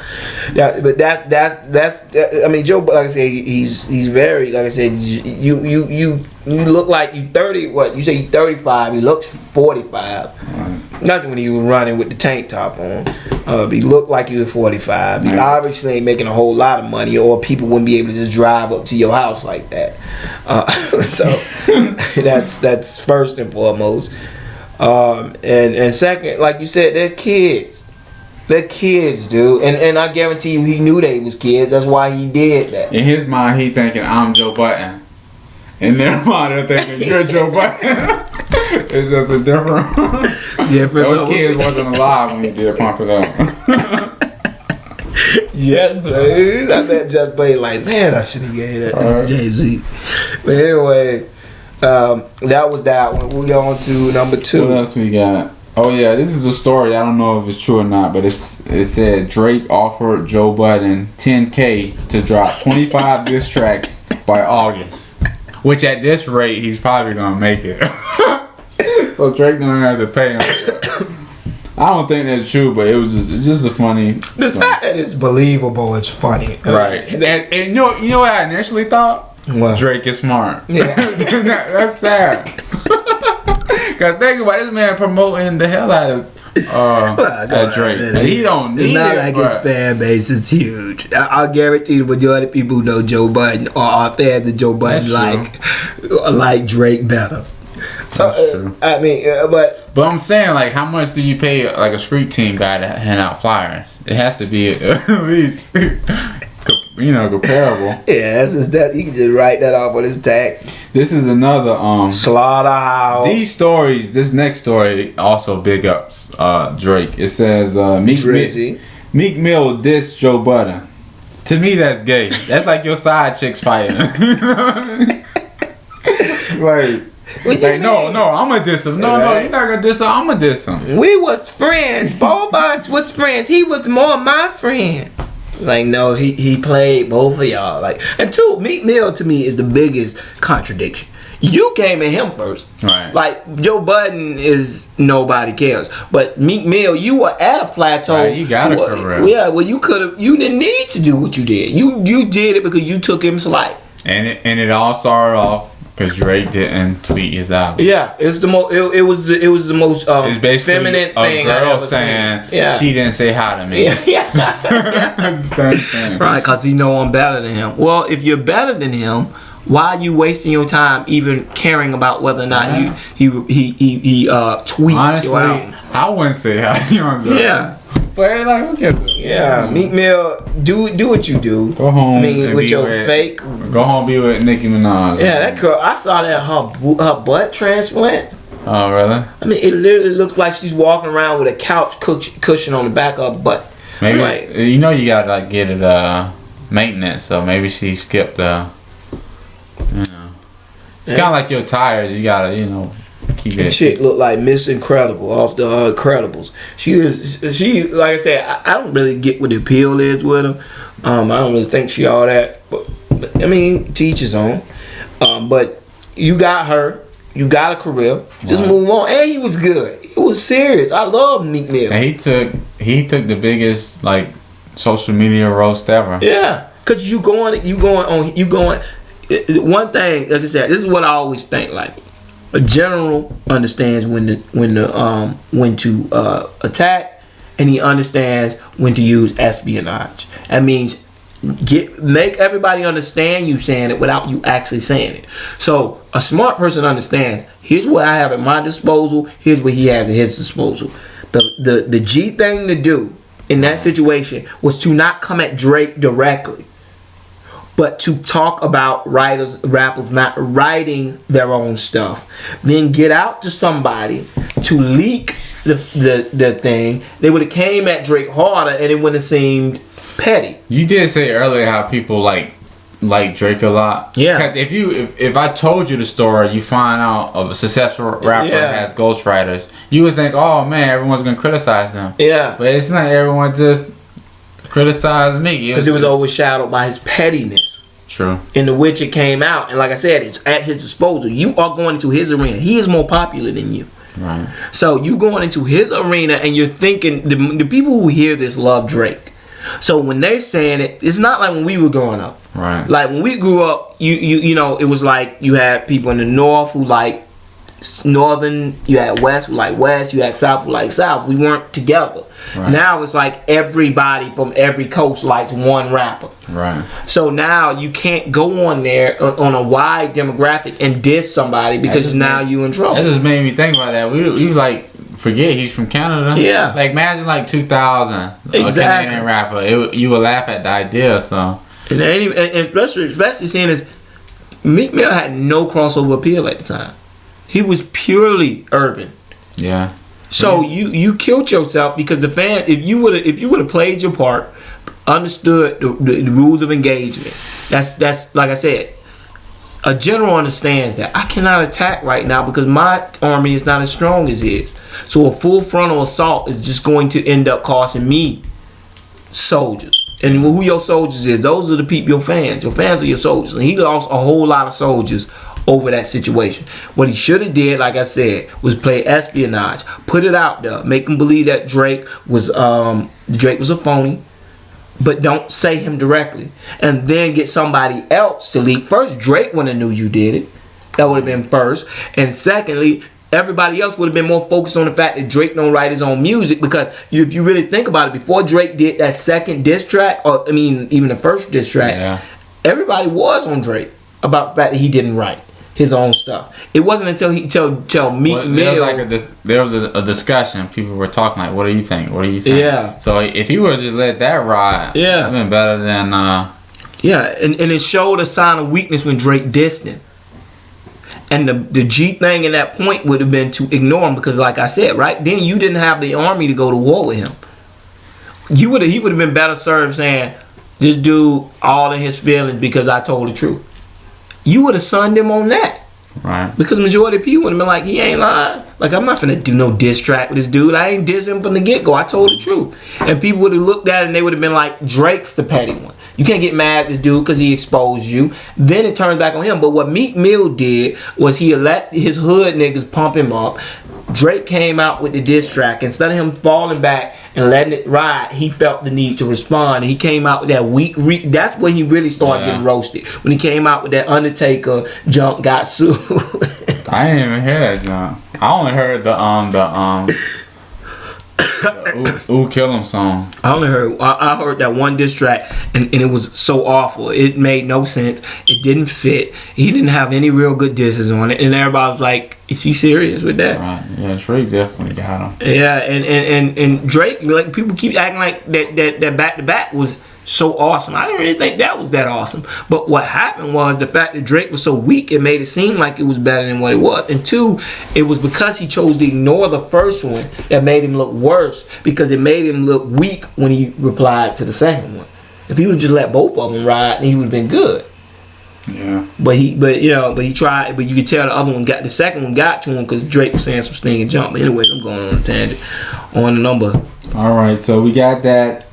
But that's I mean, Joe, like I said, he's very, like I said, you look like you 30. What you say? You 35. He looks 45. Nothing when he was running with the tank top on. He looked like he was 45. He obviously ain't making a whole lot of money, or people wouldn't be able to just drive up to your house like that. So that's first and foremost. And second, like you said, they're kids. They're kids, dude. And I guarantee you, he knew they was kids. That's why he did that. In his mind, he thinking, I'm Joe Budden. In their mind, they're thinking, you're Joe Budden. It's just a different... Those kids wasn't alive when he did Pump It Up. Just Blade. I bet Just Blade like, man, I should have gave that to Jay-Z. But anyway, that was that one. We go on to number 2. What else we got? Oh yeah, this is a story. I don't know if it's true or not, but it said Drake offered Joe Budden $10K to drop 25 diss tracks by August. Which at this rate, he's probably gonna make it. So Drake don't have to pay him. I don't think that's true, but it's just a funny. The fact that it's believable is funny, right? And you know what I initially thought? What? Drake is smart. Yeah, that's sad. Cause think about this man promoting the hell out of Drake. He don't need it. It's not like his fan base is huge. I'll guarantee the majority of people who know Joe Budden or are fans of Joe Budden like Drake better. So I mean, but I'm saying, like, how much do you pay like a street team guy to hand out flyers? It has to be at least, comparable. Yeah, that he can just write that off on his tax. This is another Slaughterhouse. These stories, this next story also big ups Drake. It says Meek Mill dissed Joe Budden. To me, that's gay. That's like your side chicks fighting. No, I'm gonna diss him. No, you're not gonna diss him. I'm gonna diss him. We was friends. Both of us was friends. He was more my friend. Like, no, he played both of y'all. Like, and 2, Meek Mill to me is the biggest contradiction. You came at him first. Right. Like, Joe Budden is nobody cares. But Meek Mill, you were at a plateau. Right, you got a career. Yeah, well, you didn't need to do what you did. You did it because you took him's life. And it all started off because Drake didn't tweet his album. Yeah, it's the most. It was the most it's basically feminine thing. A girl saying she didn't say hi to me. Yeah. It's the same thing. Right, because he know I'm better than him. Well, if you're better than him, why are you wasting your time even caring about whether or not he tweets? Honestly, your album? I wouldn't say hi. Yeah. But like, who cares? Yeah, Meek Mill, do what you do. Go home. With your fake. Go home, be with Nicki Minaj. Yeah, that girl. I saw that her butt transplant. Oh, really? I mean, it literally looks like she's walking around with a couch cushion on the back of her butt. Maybe like, you know you gotta like get it maintenance, so maybe she skipped the. You know, it's kind of like your tires. You gotta keep it. The chick looked like Miss Incredible off the Incredibles. She like I said, I don't really get what the appeal is with her. I don't really think she all that, but I mean, to each his own. But you got her. You got a career. Just move on. And he was good. It was serious. I love Meek Mill. And he took the biggest like social media roast ever. Yeah, cause you going. One thing, like I said, this is what I always think. Like a general understands when to attack, and he understands when to use espionage. That means make everybody understand you saying it without you actually saying it. So a smart person understands, here's what I have at my disposal, here's what he has at his disposal. The G thing to do in that situation was to not come at Drake directly, but to talk about rappers not writing their own stuff. Then get out to somebody to leak the thing. They would have came at Drake harder and it wouldn't have seemed petty. You did say earlier how people like Drake a lot. Yeah. Because if I told you the story, you find out of a successful rapper has ghostwriters, you would think, oh man, everyone's gonna criticize them. Yeah. But it's not everyone just criticized me. Because it was overshadowed by his pettiness. True. Into which it came out. And like I said, it's at his disposal. You are going into his arena. He is more popular than you. Right. So you going into his arena and you're thinking, the people who hear this love Drake. So when they're saying it, it's not like when we were growing up. Right. Like when we grew up, you know, it was like you had people in the north who like northern, you had west who like west, you had south who like south. We weren't together. Right. Now it's like everybody from every coast likes one rapper. Right. So now you can't go on there on a wide demographic and diss somebody because now you in trouble. That just made me think about that. We like forget he's from Canada. Yeah. Like imagine like 2000, exactly. A Canadian rapper. You would laugh at the idea. So. And especially seeing as Meek Mill had no crossover appeal at the time. He was purely urban. Yeah. So you killed yourself because the fan. If you would have played your part, understood the rules of engagement. That's like I said. A general understands that I cannot attack right now because my army is not as strong as his. So a full frontal assault is just going to end up costing me soldiers. And who your soldiers is, those are the people, your fans. Your fans are your soldiers. And he lost a whole lot of soldiers over that situation. What he should have did, like I said, was play espionage. Put it out there. Make them believe that Drake was a phony. But don't say him directly. And then get somebody else to leak. First, Drake wouldn't have knew you did it. That would have been first. And secondly, everybody else would have been more focused on the fact that Drake don't write his own music. Because if you really think about it, before Drake did that second diss track, or I mean, even the first diss track, everybody was on Drake about the fact that he didn't write his own stuff. It wasn't until he tell Meek Mill. There was a discussion. People were talking like, "What do you think? What do you think?" Yeah. So if he would have just let that ride, it'd been better than. Yeah, and it showed a sign of weakness when Drake dissed him. And the G thing at that point would have been to ignore him because, like I said, right then you didn't have the army to go to war with him. He would have been better served saying, "This dude all in his feelings because I told the truth." You would have sunned him on that. Right. Because majority of people would have been like, he ain't lying. Like, I'm not finna do no diss track with this dude. I ain't diss him from the get-go. I told the truth. And people would have looked at it and they would have been like, Drake's the petty one. You can't get mad at this dude because he exposed you. Then it turns back on him. But what Meek Mill did was he let his hood niggas pump him up. Drake came out with the diss track. Instead of him falling back and letting it ride, he felt the need to respond. And he came out with that weak. That's when he really started getting roasted. When he came out with that Undertaker jump, got sued. I didn't even hear that jump. I only heard the Ooh Kill Him song. I heard that one diss track and it was so awful. It made no sense. It didn't fit. He didn't have any real good disses on it. And everybody was like, is he serious with that? Right. Yeah, Drake definitely got him. Yeah, and Drake, like people keep acting like that back to back was so awesome. I didn't really think that was that awesome. But what happened was the fact that Drake was so weak, it made it seem like it was better than what it was. And two, it was because he chose to ignore the first one that made him look worse, because it made him look weak when he replied to the second one. If he would have just let both of them ride, then he would have been good. Yeah. But he tried. But you could tell the second one got to him because Drake was saying some sting and jump. But anyway, I'm going on a tangent on the number. All right, so we got that.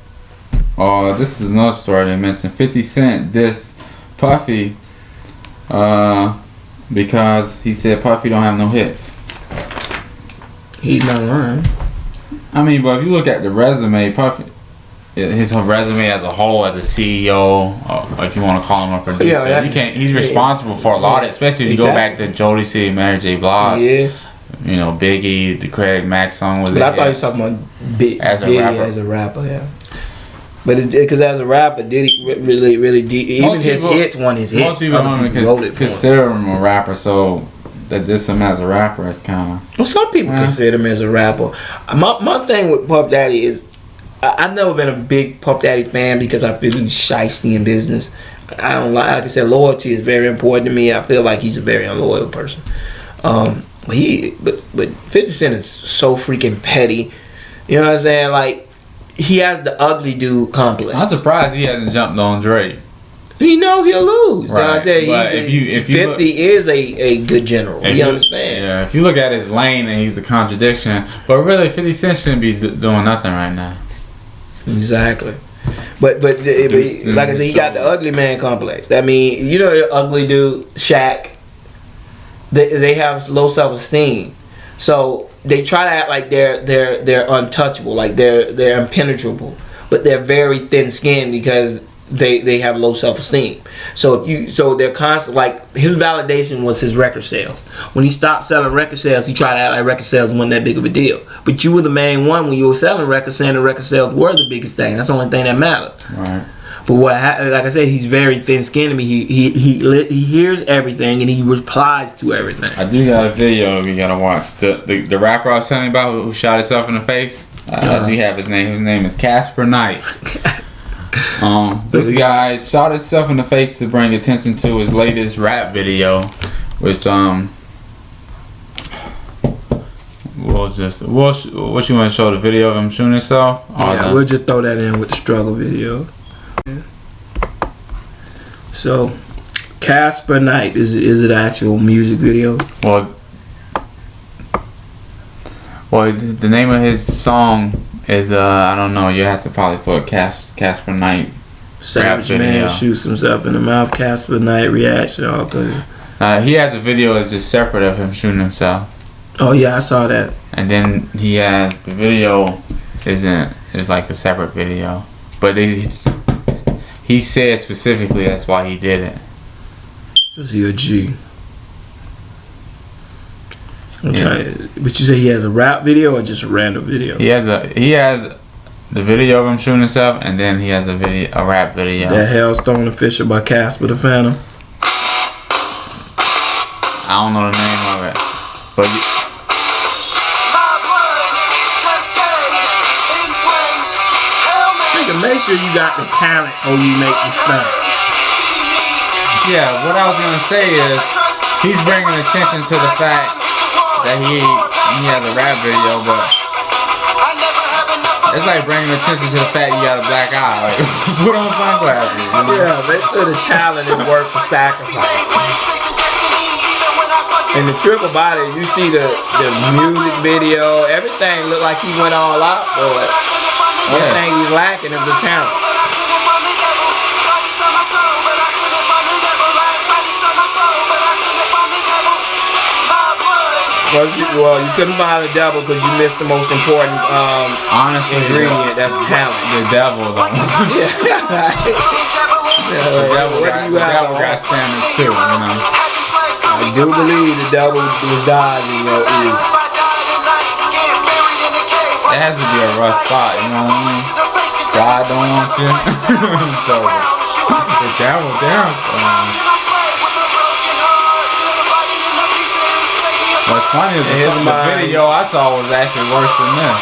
This is another story they mentioned. 50 Cent dissed Puffy because he said Puffy don't have no hits. He's not lying. I mean, but if you look at the resume, Puffy, his resume as a whole, as a CEO, or if you want to call him a producer, he's responsible for a lot, especially if you go back to Jodie City, Mary J. Blige. Yeah. You know, Biggie, the Craig Mack song was. But I thought he was talking about Diddy as a rapper, yeah. But because as a rapper, Diddy really deep. Even his hits won his hits. Most people don't consider him a rapper, so that diss him as a rapper is kind of. Well, some people consider him as a rapper. My thing with Puff Daddy is, I've never been a big Puff Daddy fan because I feel he's shiesty in business. I don't like I said, loyalty is very important to me. I feel like he's a very unloyal person. But 50 Cent is so freaking petty. You know what I'm saying? Like, he has the ugly dude complex. I'm surprised he hasn't jumped on Drake. You know he'll lose. Right. You know what I'm saying? But if 50 is a good general. You understand? Yeah, if you look at his lane and he's the contradiction. But really, 50 Cent shouldn't be doing nothing right now. Exactly. But like I said, he got the ugly man complex. I mean, you know the ugly dude, Shaq, they have low self-esteem. So they try to act like they're untouchable, like they're impenetrable, but they're very thin-skinned because they have low self-esteem. So they're constant. Like, his validation was his record sales. When he stopped selling record sales, he tried to act like record sales wasn't that big of a deal. But you were the main one when you were selling records, saying the record sales were the biggest thing. That's the only thing that mattered. Right. But like I said, he's very thin-skinned to me. He hears everything and he replies to everything. I do got a video that we gotta watch. The rapper I was telling you about who shot himself in the face. I do have his name. His name is Casper Knight. This guy shot himself in the face to bring attention to his latest rap video, which what you want to show the video of him shooting himself? Yeah, we'll just throw that in with the struggle video. Yeah. So, Casper Knight is it an actual music video? Well, the name of his song is I don't know. You have to probably put Casper Knight. Savage man shoots himself in the mouth. Casper Knight reaction. All good. He has a video that's just separate of him shooting himself. Oh yeah, I saw that. And then he has the video is like a separate video, but he said specifically that's why he did it. Is he a G? Yeah. But you say he has a rap video or just a random video? He has the video of him shooting himself, and then he has a rap video. That Hailstone Official by Casper the Phantom. I don't know the name of it, but. Make sure you got the talent or you make the stuff. Yeah, what I was gonna say is he's bringing attention to the fact that he has a rap video, but it's like bringing attention to the fact you got a black eye. Like, put on sunglasses. You know? Yeah, make sure the talent is worth the sacrifice. And the trip about it, you see the music video, everything looked like he went all out for it. One thing he's lacking is the talent. Well, you couldn't find the devil because you missed the most important ingredient. That's talent. The devil, though. Yeah. The devil got standards too, you know. I do believe the devil was God in your ear. It has to be a rough spot, you know what I mean? God don't want you. So, the devil down. What's funny is the video I saw was actually worse than this.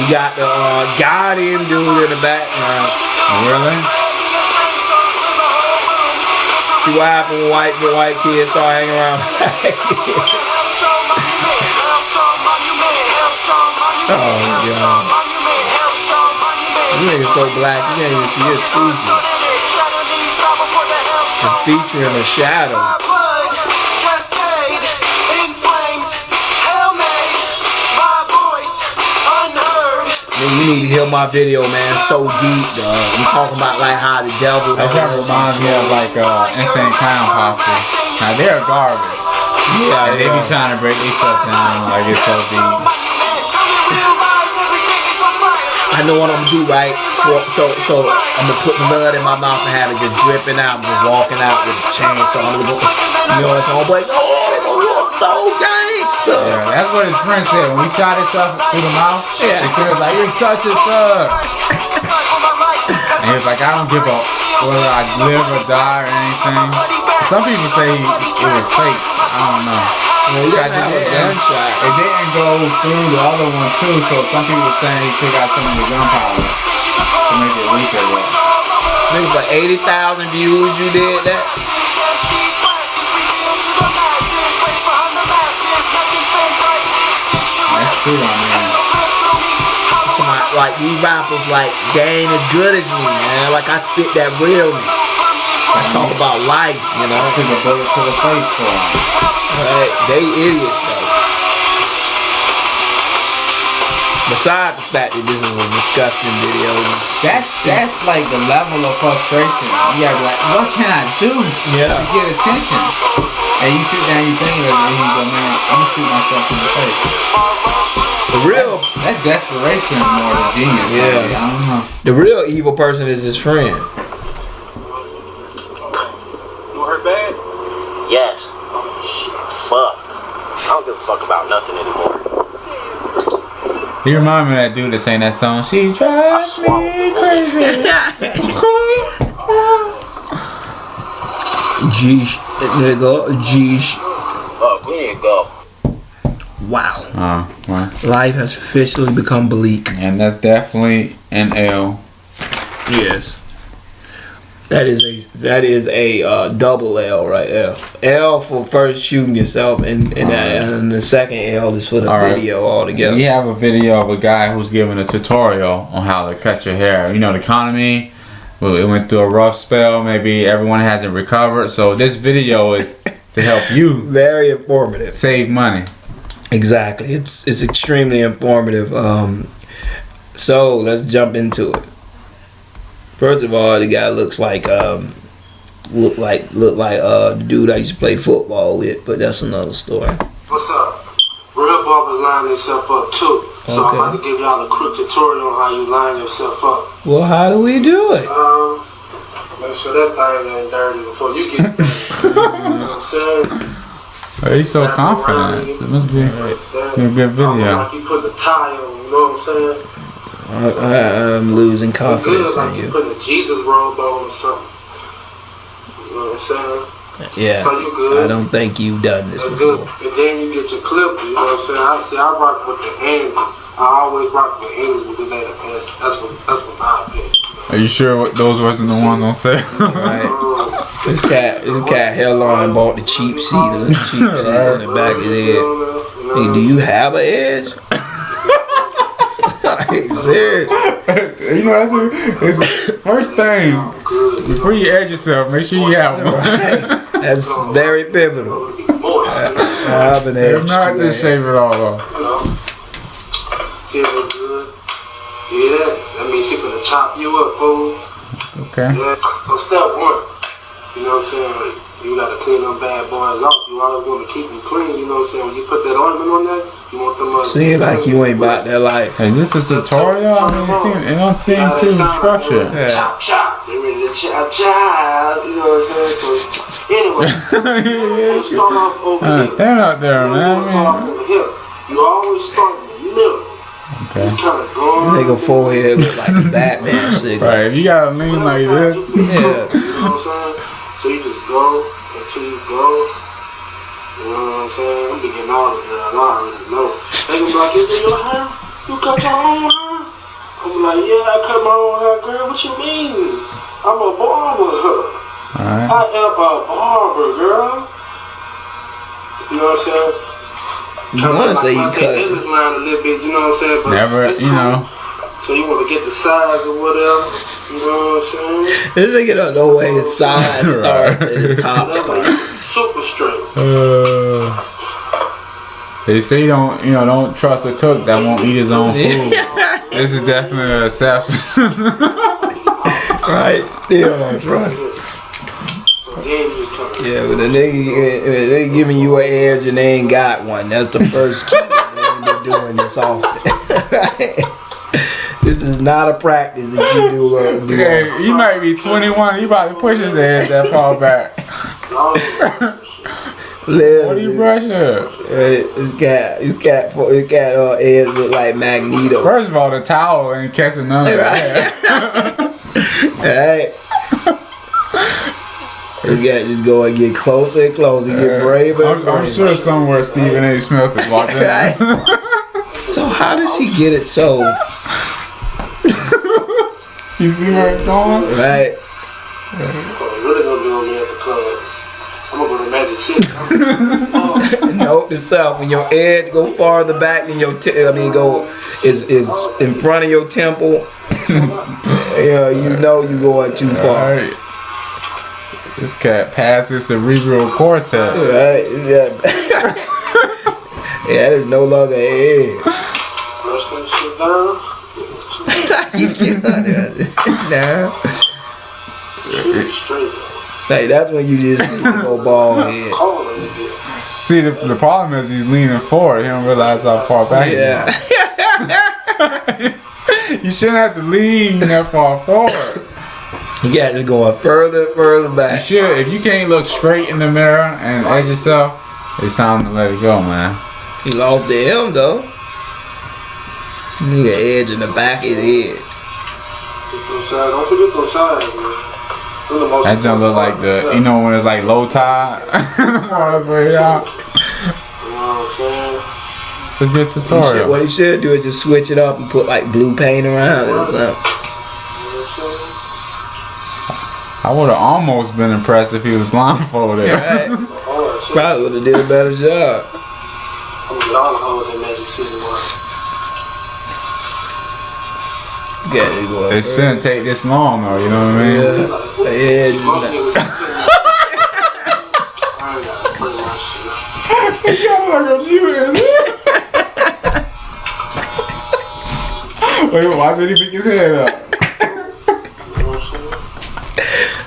You got the Guardian dude in the background. Really? See what happened when white kids start hanging around. Oh, God. You nigga so black, you can't even see his features. The feature in the shadow. Man, you need to hear my video, man. So deep, dog. I'm talking about like how the devil. That kind of reminds me of like Insane Clown Posse. Now they're garbage. Yeah, and they be trying to break their stuff down like it's so deep. I know what I'm gonna do, right? So I'm gonna put blood in my mouth and have it just dripping out, just walking out with a chainsaw. I'm gonna go, you know what I'm saying? Like, oh, you're so gangster. Yeah, that's what his friend said when we shot himself through the mouth. Yeah. He was like, "You're such a thug." And he was like, "I don't give a whether I live or die or anything." Some people say it was fake. I don't know. Well, you got a gunshot. It didn't go through the other one too, so some people were saying he took out some of the gunpowder to make it weaker. Maybe for 80,000 views you did that? That's true, I mean. Like these rappers like they ain't as good as me, man. Like I spit that realness. I talk about life, you know. Took a bullet to the face for them. Right, they idiots though. Besides the fact that this is a disgusting video. That's like the level of frustration. You gotta be like, what can I do to get attention? And you sit down, you think of it, and you go, man, I'm gonna shoot myself in the face. The real that desperation more than genius. Yeah. Like, I don't know. The real evil person is his friend. You hurt bad? Yes. Fuck. I don't give a fuck about nothing anymore. You remind me of that dude that sang that song. She drives me crazy. Geesh, nigga, geesh. Fuck, we need to go. Wow. Well. Life has officially become bleak. And that's definitely an L. Yes. That is a double L right there. L for first shooting yourself, and the second L is for the video altogether. We have a video of a guy who's giving a tutorial on how to cut your hair. You know, the economy, it went through a rough spell. Maybe everyone hasn't recovered. So this video is to help you. Very informative. Save money. Exactly. It's extremely informative. So let's jump into it. First of all, the guy looks like look like the dude I used to play football with, but that's another story. What's up? Real barbers line themselves up too. So I'm about to give y'all a quick tutorial on how you line yourself up. Well, how do we do it? Make sure that thing ain't dirty before you get dirty. You know what I'm saying? He's so confident. It must be a good video. Like you put the tie on, you know what I'm saying? I'm losing confidence like in you. You put a Jesus robe on or something. You know what I'm saying? Yeah. So you good. I don't think you've done this That's before. good. And then you get your clip, you know what I'm saying? I rock with the angles. I always rock with angles because they the best. That's what my opinion. Are you sure those wasn't the ones on sale? Right. This cat hairline bought the cheap seat, the cheap seats in the back of his head. Hey, do you have an edge? Serious. You know, that's the first thing. Before you edge yourself, make sure you have one. Right. That's very pivotal. I have an edge. Not just shave it all off. See if it's good. Yeah, that means she gonna chop you up, fool. Okay. Yeah. So step one, you know what I'm saying? Like, you gotta clean them bad boys off. You always want to keep them clean. You know what I'm saying? When you put that ointment on there, you want them. Seem like you ain't about that life. Hey, this is a tutorial. I mean, it don't seem too structured. Yeah. Chop chop. They ready to chop chop. You know what I'm saying? So anyway, we'll start off over here. Stand out there, man. Start off over here. You always start in the middle. Okay. Nigga forehead look like a Batman cigarette. Right, if you gotta lean like this. Yeah. You know what I'm saying? So you just go until you go. You know what I'm saying? I'm beginning all of that. I already know. They gonna be like, is it your hair? You cut your own hair? I'm like, yeah, I cut my own hair, girl. What you mean? I'm a barber. Alright. I am a barber, girl. You know what I'm saying? You want to say you cut in this line a little bit, you know what I'm saying? But Never, it's you cool. know. So you want to get the size or whatever, you know what I'm saying? This nigga don't know where his side starts and the top That's starts. like super straight. They say don't trust a cook that won't eat his own food. This is definitely an exception. Right? Still don't trust. So then you just come. Yeah, but the nigga, they giving you an edge and they ain't got one. That's the first cue. They ain't been doing this often. Right? This is not a practice that you do. Okay, he might be 21. He about to push his ass that far back. What do you brush up? His cat head look like Magneto. First of all, the towel ain't catching none of that. Right. This guy just go and get closer and closer, get braver. I'm sure somewhere Stephen A. Smith is watching this. So how does he get it so? You see where it's going? Right. Really gonna be on me at the club. I'm gonna go to Magic City. Note to self, when your edge go farther back than your go is in front of your temple. Yeah, you know you going too far. Right. This cat passes cerebral cortex. Right. Yeah. Yeah, that is no longer an edge. Brush that shit down. You can't now. Straight. Like that's when you just need to go bald head. See, the problem is he's leaning forward. He don't realize how far back he Yeah. is. You shouldn't have to lean that far forward. You got to go further You back. should. If you can't look straight in the mirror and edge yourself, it's time to let it go, man. He lost the M though. Need an edge in the back of his head. Don't forget those sides, man. That jump look like when it's like low tide. All the way out. You know what I'm saying? It's a good tutorial. What he should do is just switch it up and put like blue paint around it or something. I would have almost been impressed if he was blindfolded. Right. Probably would have did a better job. I'm gonna get all the hoes in Magic City, man. It shouldn't take this long though, you know what I mean? Yeah. He got like a mutant. Wait, why did he pick his head up?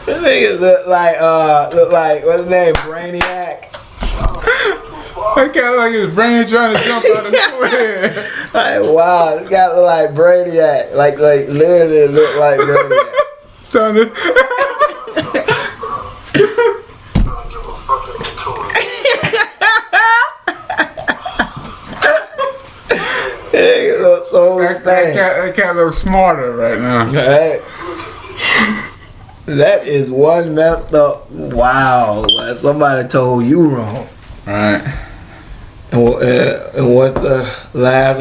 That nigga look like what's his name? Brainiac. That guy like his brain trying to jump out his forehead. Like wow, this guy look like Brainiac. Like literally look like Brainiac. Starting to It looks so that cat looks smarter right now. Right. That is one messed up. Wow, somebody told you wrong. Right. And what's the last?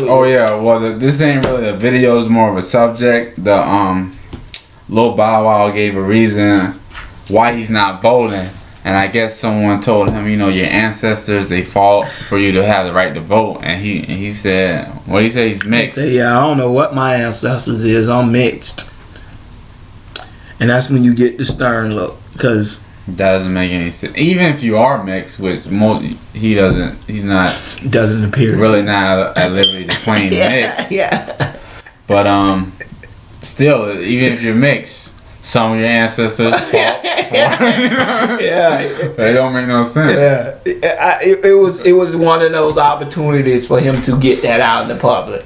Oh yeah, well this ain't really a video, it's more of a subject. The Lil Bow Wow gave a reason why he's not voting, and I guess someone told him, your ancestors, they fought for you to have the right to vote, and he said, what he say, he's mixed. He said, yeah, I don't know what my ancestors is. I'm mixed, and that's when you get the stern look, because that doesn't make any sense. Even if you are mixed, which he's not. Doesn't appear really not at liberty to claim mixed. Yeah. But still, even if you're mixed, some of your ancestors fought. Yeah. They don't make no sense. Yeah. It was one of those opportunities for him to get that out in the public.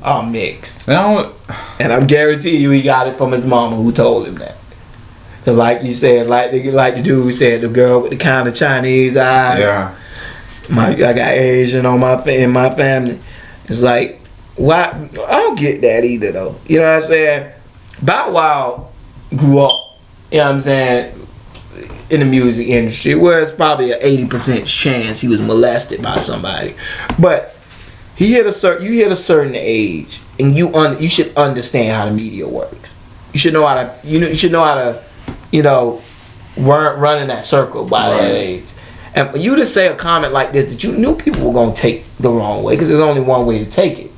I'm mixed. And I'm guaranteeing you he got it from his mama who told him that. Cause like you said, like the dude who said, the girl with the kind of Chinese eyes. Yeah. I got Asian in my family. It's like, why? I don't get that either though. You know what I'm saying? Bow Wow grew up, you know what I'm saying, in the music industry where it's probably an 80% chance he was molested by somebody. But you hit a certain age and you should understand how the media works. You should know how to run in that circle by that age. And for you to say a comment like this that you knew people were gonna take the wrong way, because there's only one way to take it. You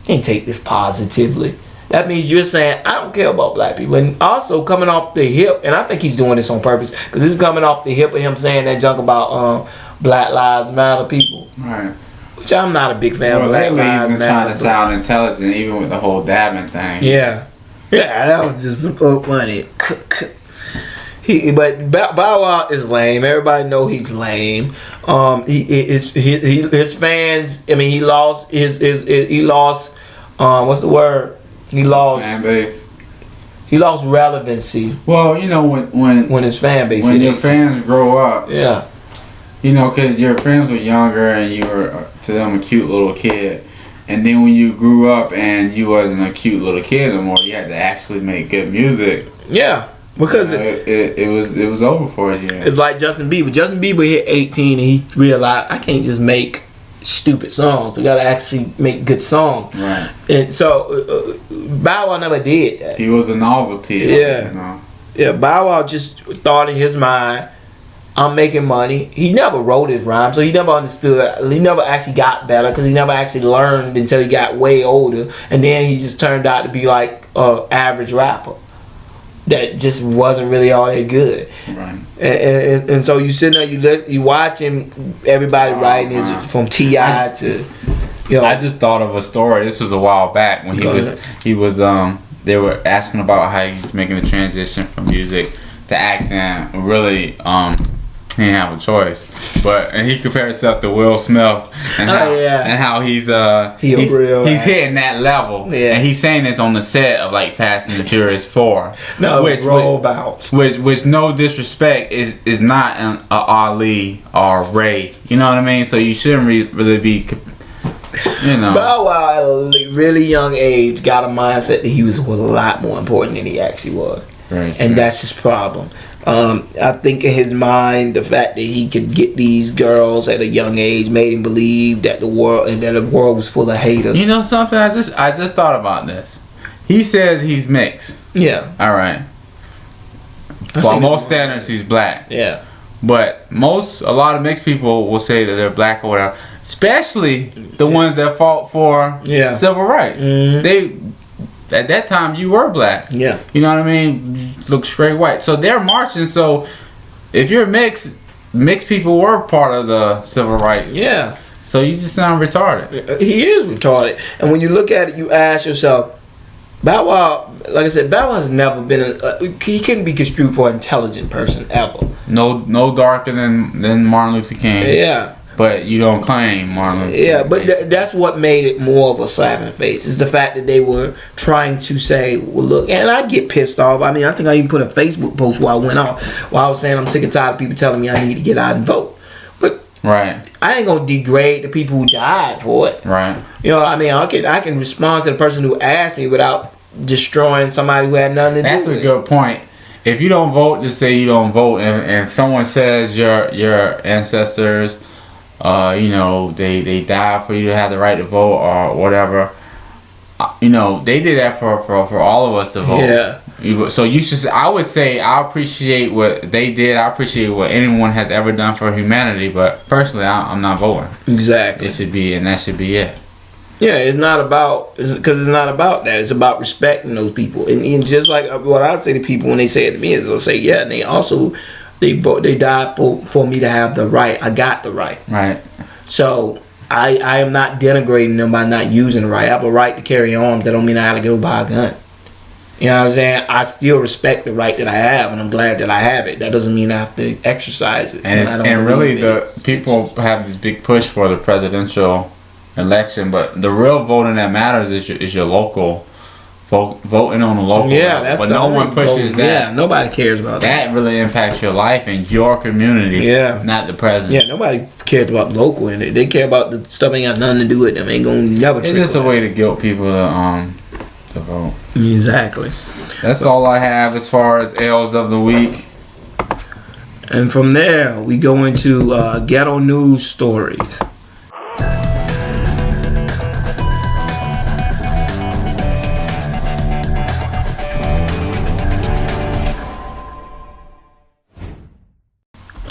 can't take this positively. That means you're saying, I don't care about black people. And also coming off the hip, and I think he's doing this on purpose, because this is coming off the hip of him saying that junk about Black Lives Matter people. Right. Which I'm not a big fan of Black Lives Matter. He's been trying to sound intelligent, even with the whole dabbing thing. Yeah. Yeah, that was just funny. But Bow Wow is lame. Everybody know he's lame. His fans. I mean, he lost his. He lost. What's the word? He lost fan base. He lost relevancy. Well, you know when his fan base. When your fans grow up. Yeah. You know, because your friends were younger and you were to them a cute little kid. And then when you grew up and you wasn't a cute little kid no more, you had to actually make good music. Yeah, because it was over for you. It's like Justin Bieber. Justin Bieber hit 18 and he realized, I can't just make stupid songs. We gotta actually make good songs. Right. And so Bow Wow never did that. He was a novelty. Yeah. You know? Yeah. Bow Wow just thought in his mind, I'm making money. He never wrote his rhymes, so he never understood. He never actually got better because he never actually learned until he got way older, and then he just turned out to be like an average rapper that just wasn't really all that good. Right. And so you sit there, you watch him. Everybody writing his from T.I. to, I just thought of a story. This was a while back when he was they were asking about how he's making the transition from music to acting. Really, he didn't have a choice, and he compared himself to Will Smith and how he's hitting that level, and he's saying this on the set of like Fast and the Furious 4. Which no disrespect is not an Ali or Ray, you know what I mean? So you shouldn't really be, you know. Bow Wow at a really young age got a mindset that he was a lot more important than he actually was, and that's his problem. I think in his mind, the fact that he could get these girls at a young age made him believe that the world was full of haters. You know something? I just thought about this. He says he's mixed. Yeah. All right. By most standards, he's black. Yeah. But a lot of mixed people will say that they're black or whatever. Especially the ones that fought for civil rights. Mm-hmm. At that time, you were black. Yeah. You know what I mean? You look straight white. So they're marching. So if you're mixed people were part of the civil rights. Yeah. So you just sound retarded. He is retarded. And when you look at it, you ask yourself, Bow Wow, like I said, Bow Wow has never been he couldn't be construed for an intelligent person ever. No darker than Martin Luther King. Yeah. But you don't claim Martin Luther King. Yeah, but that's what made it more of a slap in the face. Is the fact that they were trying to say, well, look, and I get pissed off. I mean, I think I even put a Facebook post while I went off, while I was saying I'm sick and tired of people telling me I need to get out and vote. But I ain't gonna degrade the people who died for it. Right. You know, I mean, I can respond to the person who asked me without destroying somebody who had nothing to do with it. That's a good point. If you don't vote, just say you don't vote, and someone says your ancestors, you know, they died for you to have the right to vote or whatever. You know, they did that for all of us to vote. Yeah. So you should. I would say I appreciate what they did. I appreciate what anyone has ever done for humanity. But personally, I'm not voting. Exactly. It should be, and that should be it. Yeah, it's not about that. It's about respecting those people, and just like what I say to people when they say it to me is, they'll say, yeah, and they also they died for me to have the right. I got the right. Right. So I am not denigrating them by not using the right. I have a right to carry arms. That don't mean I have to go buy a gun. You know what I'm saying? I still respect the right that I have, and I'm glad that I have it. That doesn't mean I have to exercise it. And really, the people have this big push for the presidential election, but the real voting that matters is your local voting on the local level. But no one pushes that. Yeah, nobody cares about that. That really impacts your life and your community. Yeah, not the president. Yeah, nobody cares about local in it. They care about the stuff ain't got nothing to do with them. Ain't gonna never. It's just a way to guilt people to vote. Exactly. That's all I have as far as L's of the week. And from there, we go into ghetto news stories.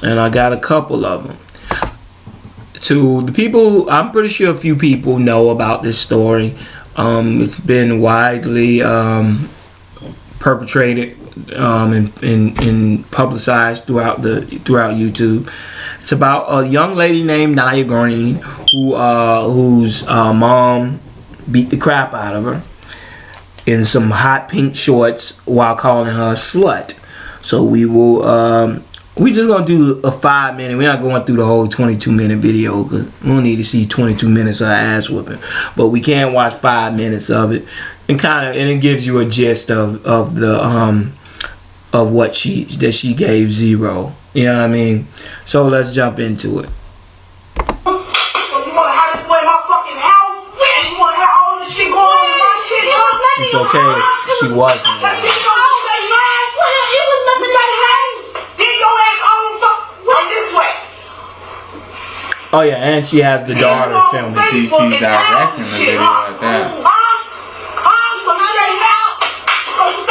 and I got a couple of them. To the people, I'm pretty sure a few people know about this story. It's been widely perpetrated and publicized throughout YouTube. It's about a young lady named Nia Green whose mom beat the crap out of her in some hot pink shorts while calling her a slut. So we just gonna do a 5-minute. We're not going through the whole 22-minute video because we don't need to see 22 minutes of her ass whooping. But we can watch 5 minutes of it, and it gives you a gist of what she gave zero. You know what I mean? So let's jump into it. It's okay if she wasn't. Oh yeah, and she has the daughter filming. She's directing the video at that.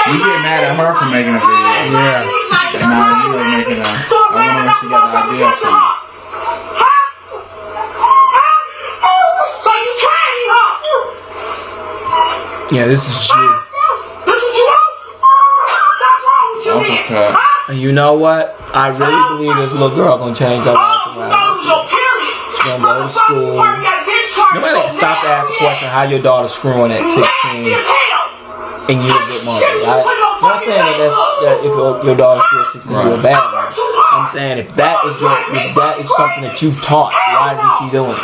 You get mad at her for making a video. Yeah. And now you are making a. I wonder where she got the idea from. Yeah, this is G. Uppercut. And you know what? I really believe this little girl gonna change her life around. She's gonna go to school. Nobody stop to ask the question how your daughter's screwing at 16 and you a good mother, right? I'm not saying that if your daughter's screwing at 16 you're a bad mother. I'm saying if that is something that you taught, why isn't she doing it?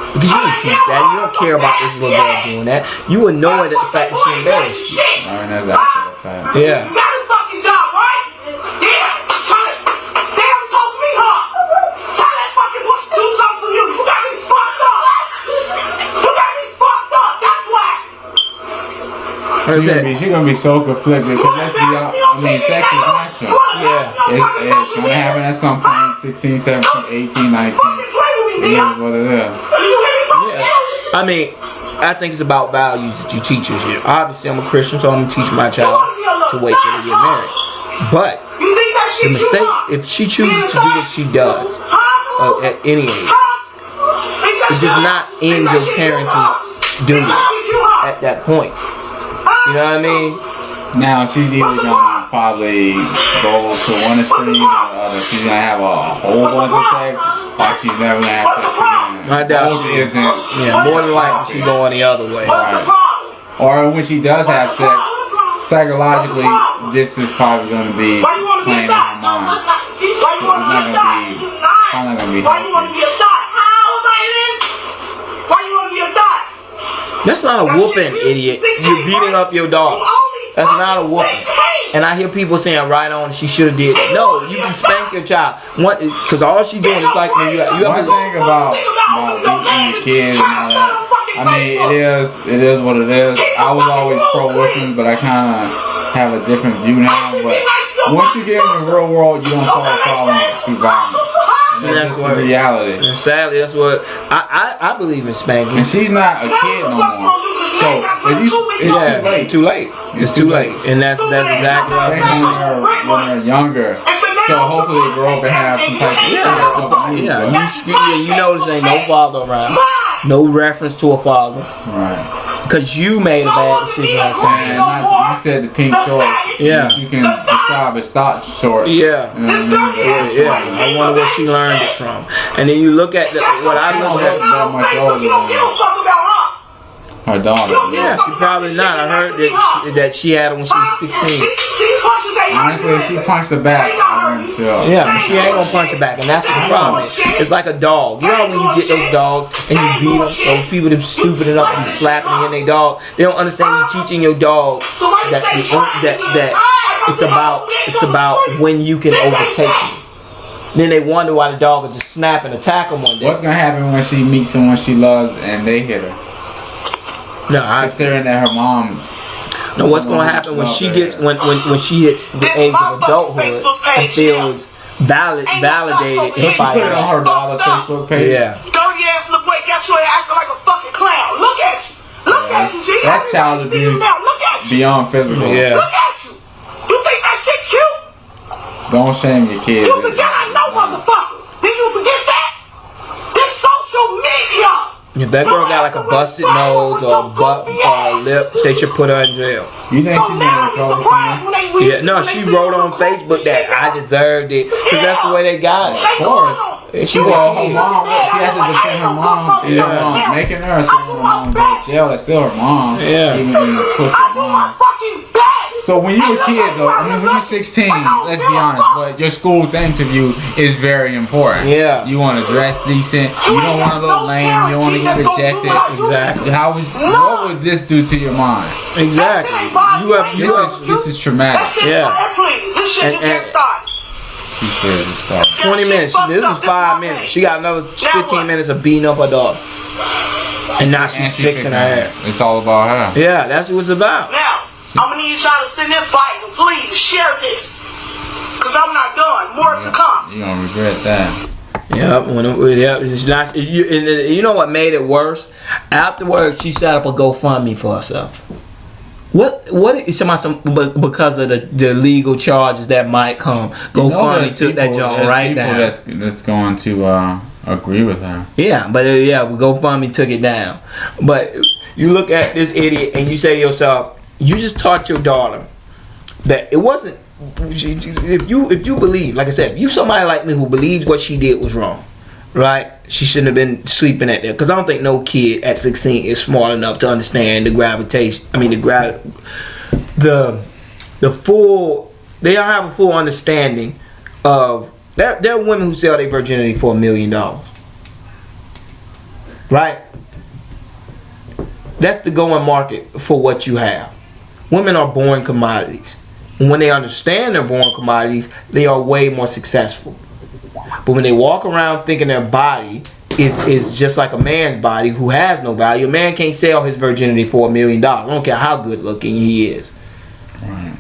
Because you didn't teach that. You don't care about this little girl doing that. You annoyed at the fact that she embarrassed you. Alright, that's after the fact. Yeah. You got a fucking job, right? Yeah. Damn, told me hard. Tell that fucking boy to do something for you. You got me fucked up. You got me fucked up. That's why. She's gonna be so conflicted because let's be honest, I mean, sex is natural. Yeah. It's gonna happen at some point, 16, 17, 18, 19. It is what it is. Yeah. I mean, I think it's about values that you teach us here. Obviously, I'm a Christian, so I'm going to teach my child to wait till they get married. But the mistakes, if she chooses to do what she does at any age, it does not end your parenting duties at that point. You know what I mean? Now, she's either gonna probably go to one extreme or the other. She's gonna have a whole bunch of sex, or she's never gonna have sex again. I doubt she isn't. Yeah, more than likely she going the other way. Right. Or when she does have sex, psychologically, this is probably gonna be playing in her mind. So it's not gonna be, probably not gonna be healthy. That's not a whooping, idiot. You're beating up your dog. That's not a whooping. And I hear people saying right on she should have did that. No, you can spank your child. Because all she doing is like when you have one thing about beating your kids and all that. I mean, it is what it is. I was always pro whipping, but I kind of have a different view now. But once you get in the real world, you don't solve problems through violence. And that's the reality. And sadly, that's what I believe in spanking. And she's not a kid no more. So it's too late. It's too late. And that's exactly what I'm saying. When they're younger. So hopefully they grow up and have some type of you notice ain't no father around. No reference to a father. Right. Because you made a bad decision at some point. You said the pink shorts. Yeah. You can describe as stock shorts. Yeah. You know what I mean? Yeah. I wonder where she learned it from. And then you look at what I look at. That much older than her daughter. Yeah, she probably not. I heard that she had it when she was 16. Honestly, if she punched her back, I wouldn't feel. Yeah, but she ain't gonna punch her back, and that's what the problem is. It's like a dog. You know when you get those dogs and you beat them, those people that are stupid enough to be slapping and hitting their dog, they don't understand you teaching your dog that it's about when you can overtake them. Then they wonder why the dog will just snap and attack them one day. What's gonna happen when she meets someone she loves and they hit her? No, considering that her mom. No, what's gonna happen when she gets when she hits the age of adulthood and feels validated? So she put it on her daughter's Facebook page. Yeah. Dirty ass little boy got you acting like a fucking clown. Look at you. Look at you, G. That's child abuse beyond physical. Yeah. Look at you. You think that shit cute? Don't shame your kids. You forget I know motherfucker. If that girl got like a busted nose or lip, they should put her in jail. You think she's gonna recover from this? Yeah, no, she wrote on Facebook that I deserved it because that's the way they got it. Of course. She's Her mom, she has to defend her mom. Her mom making her so her mom go to jail. That's still her mom. Yeah. Even in the twisted mom. So when you were a kid though, I mean when you're 16, let's be honest, but your school thanks of you is very important. Yeah. You want to dress decent. You don't want to look lame. You don't want to get rejected. Exactly. What would this do to your mind? Exactly. This is traumatic. Yeah. She says it started. 20 minutes. This is 5 minutes. She got another 15 minutes of beating up her dog. And now she's fixing her hair. It's all about her. Yeah, that's what it's about. Now, I'm gonna need y'all to send this bite and please share this. Cause I'm not done. More to come. You're gonna regret that. Yeah, it's not. You know what made it worse? Afterwards, she set up a GoFundMe for herself. What is somebody because of the legal charges that might come? GoFundMe took that joint right down. That's going to agree with her. Yeah, but GoFundMe took it down. But you look at this idiot and you say to yourself, you just taught your daughter that it wasn't. If you believe, like I said, if you somebody like me who believes what she did was wrong, right? She shouldn't have been sleeping at there. Because I don't think no kid at 16 is smart enough to understand the gravitation. I mean, the full. They don't have a full understanding of. There are women who sell their virginity for $1 million. Right? That's the going market for what you have. Women are born commodities. And when they understand they're born commodities, they are way more successful. But when they walk around thinking their body is just like a man's body who has no value, a man can't sell his virginity for $1 million. I don't care how good looking he is. Right.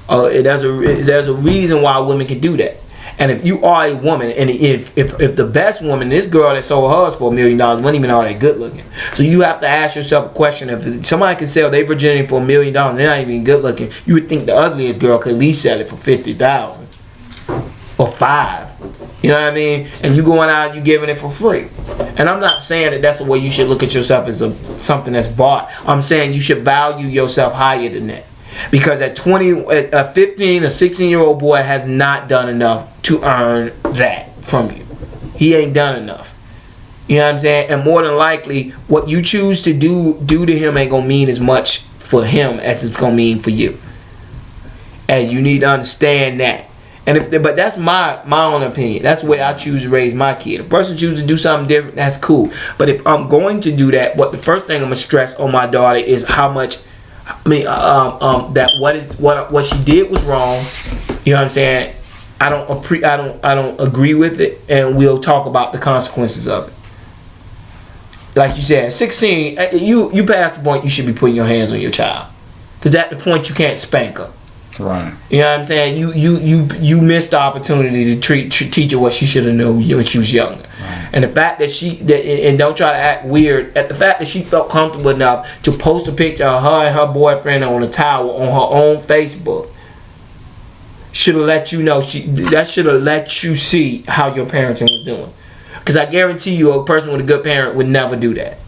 There's a reason why women can do that. And if you are a woman, and if the best woman, this girl that sold hers for $1 million, wasn't even all that good looking. So you have to ask yourself a question: if somebody can sell their virginity for $1 million, they're not even good looking. You would think the ugliest girl could at least sell it for $50,000 or $5,000. You know what I mean? And you going out, you giving it for free. And I'm not saying that that's the way you should look at yourself as something that's bought. I'm saying you should value yourself higher than that. Because at 20, a 15 or 16-year-old boy has not done enough to earn that from you. He ain't done enough. You know what I'm saying? And more than likely, what you choose to do to him ain't gonna mean as much for him as it's gonna mean for you. And you need to understand that. But that's my own opinion. That's the way I choose to raise my kid. If a person chooses to do something different, that's cool. But if I'm going to do that, the first thing I'm gonna stress on my daughter is how much. That what she did was wrong. You know what I'm saying? I don't agree with it, and we'll talk about the consequences of it. Like you said, 16, you past the point you should be putting your hands on your child, because at the point you can't spank her. Right. You know what I'm saying? You missed the opportunity to teach her what she should have known when she was younger. Right. And the fact that and don't try to act weird, at the fact that she felt comfortable enough to post a picture of her and her boyfriend on a towel on her own Facebook should have let you know. That should have let you see how your parenting was doing. Because I guarantee you, a person with a good parent would never do that.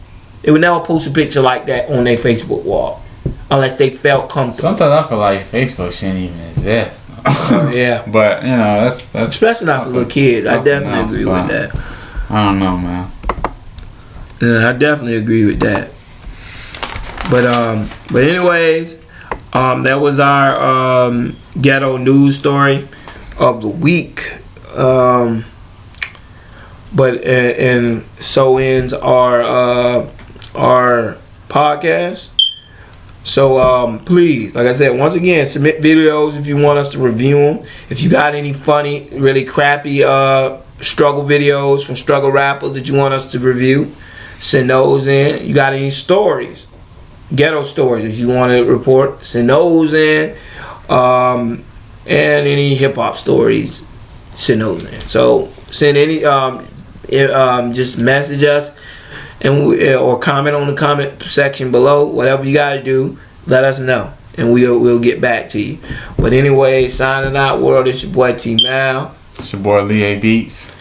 They would never post a picture like that on their Facebook wall. Unless they felt comfortable. Sometimes I feel like Facebook shouldn't even exist. Yeah. But, you know, that's especially not for little kids. I definitely agree with that. I don't know, man. Yeah, I definitely agree with that. But anyways, that was our ghetto news story of the week. And so ends our podcast. So please, like I said, once again, submit videos if you want us to review them. If you got any funny, really crappy struggle videos from struggle rappers that you want us to review, send those in. You got any stories, ghetto stories that you want to report, send those in. And any hip hop stories, send those in. So send any just message us. Or comment on the comment section below. Whatever you gotta do, let us know, and we'll get back to you. But anyway, signing out, world. It's your boy T Mal. It's your boy Lee A Beats.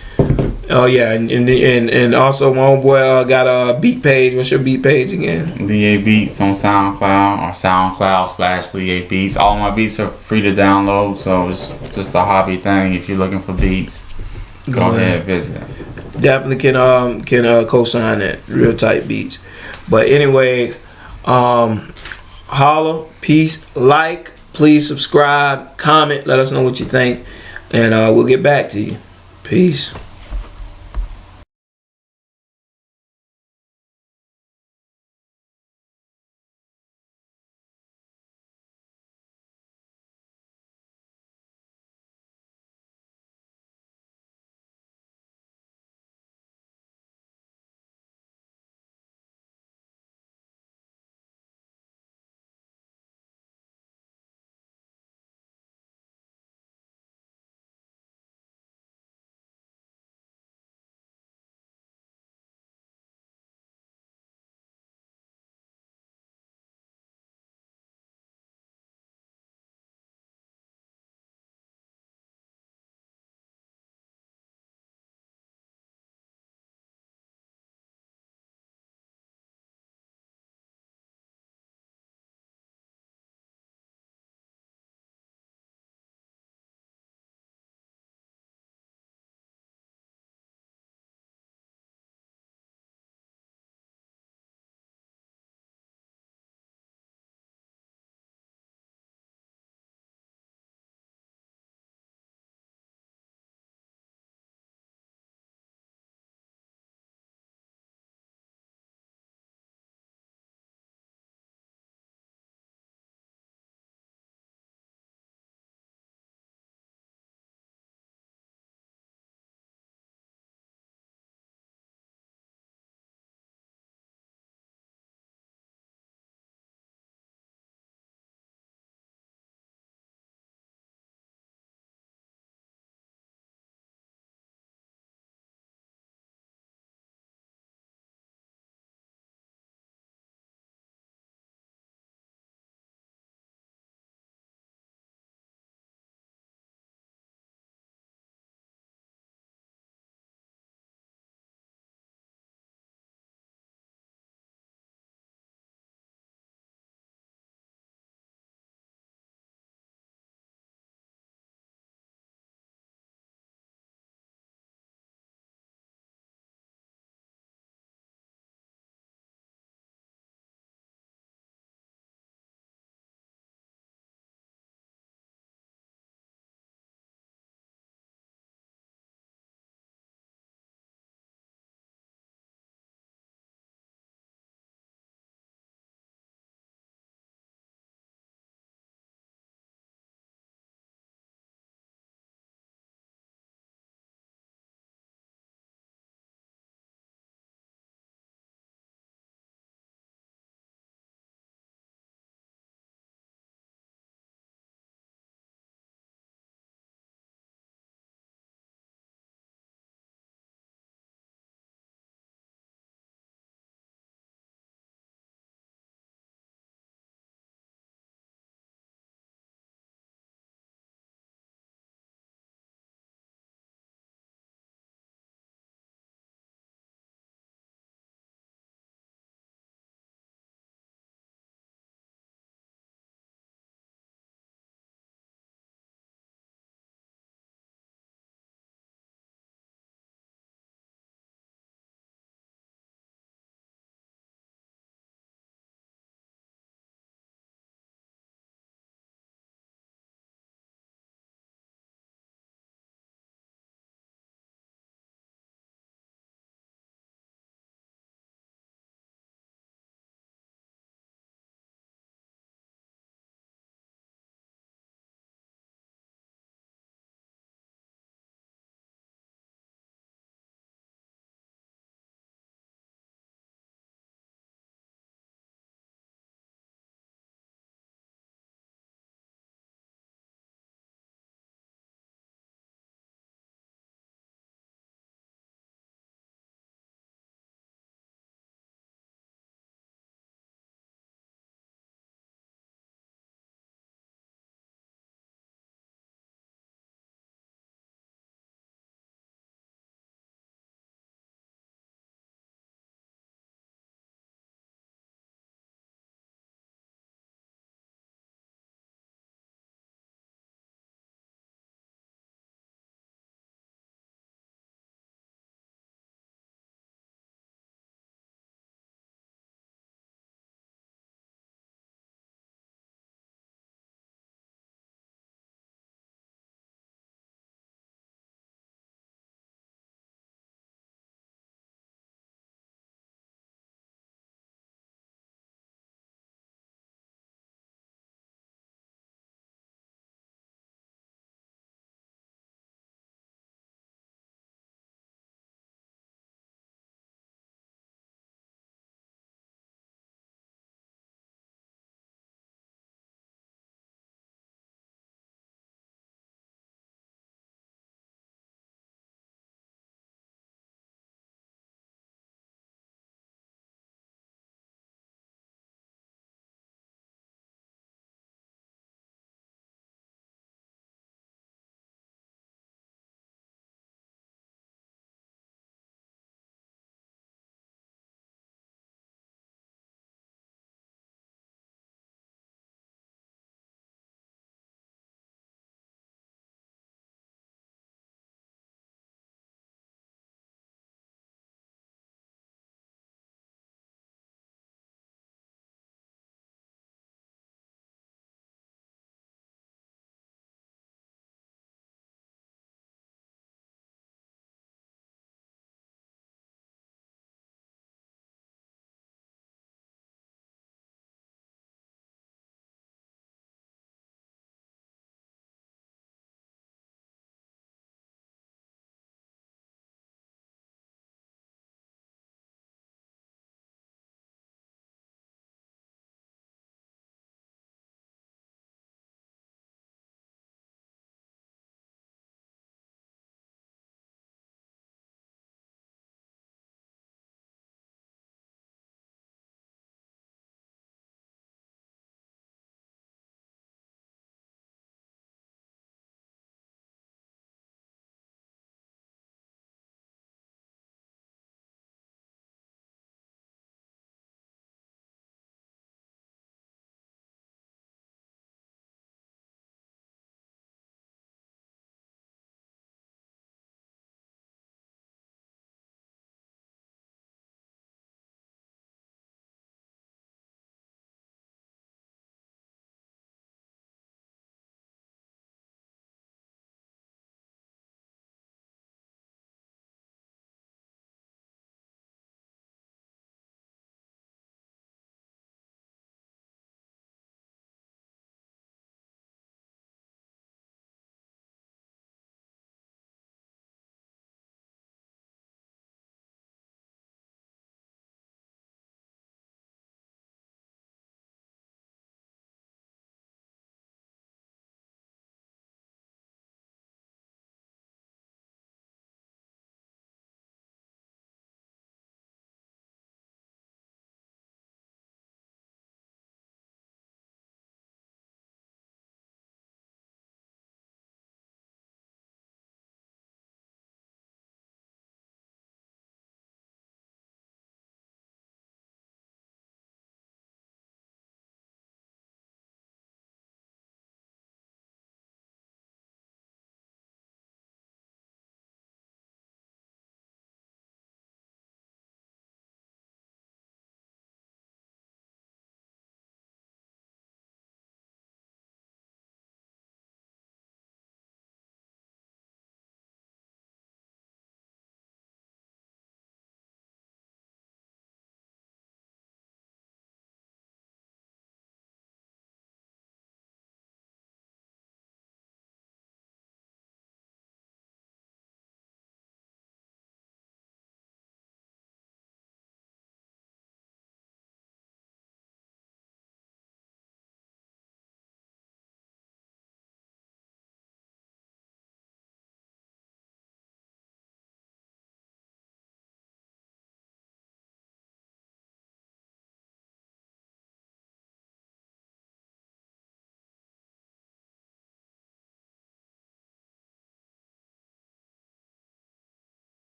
Oh yeah, and also my homeboy got a beat page. What's your beat page again? Lee Beats on SoundCloud or SoundCloud/Lee Beats. All my beats are free to download, so it's just a hobby thing. If you're looking for beats, go ahead visit. Definitely can co-sign that. Real tight beats. But anyways, holla, peace, like, please subscribe, comment, let us know what you think, and we'll get back to you. Peace.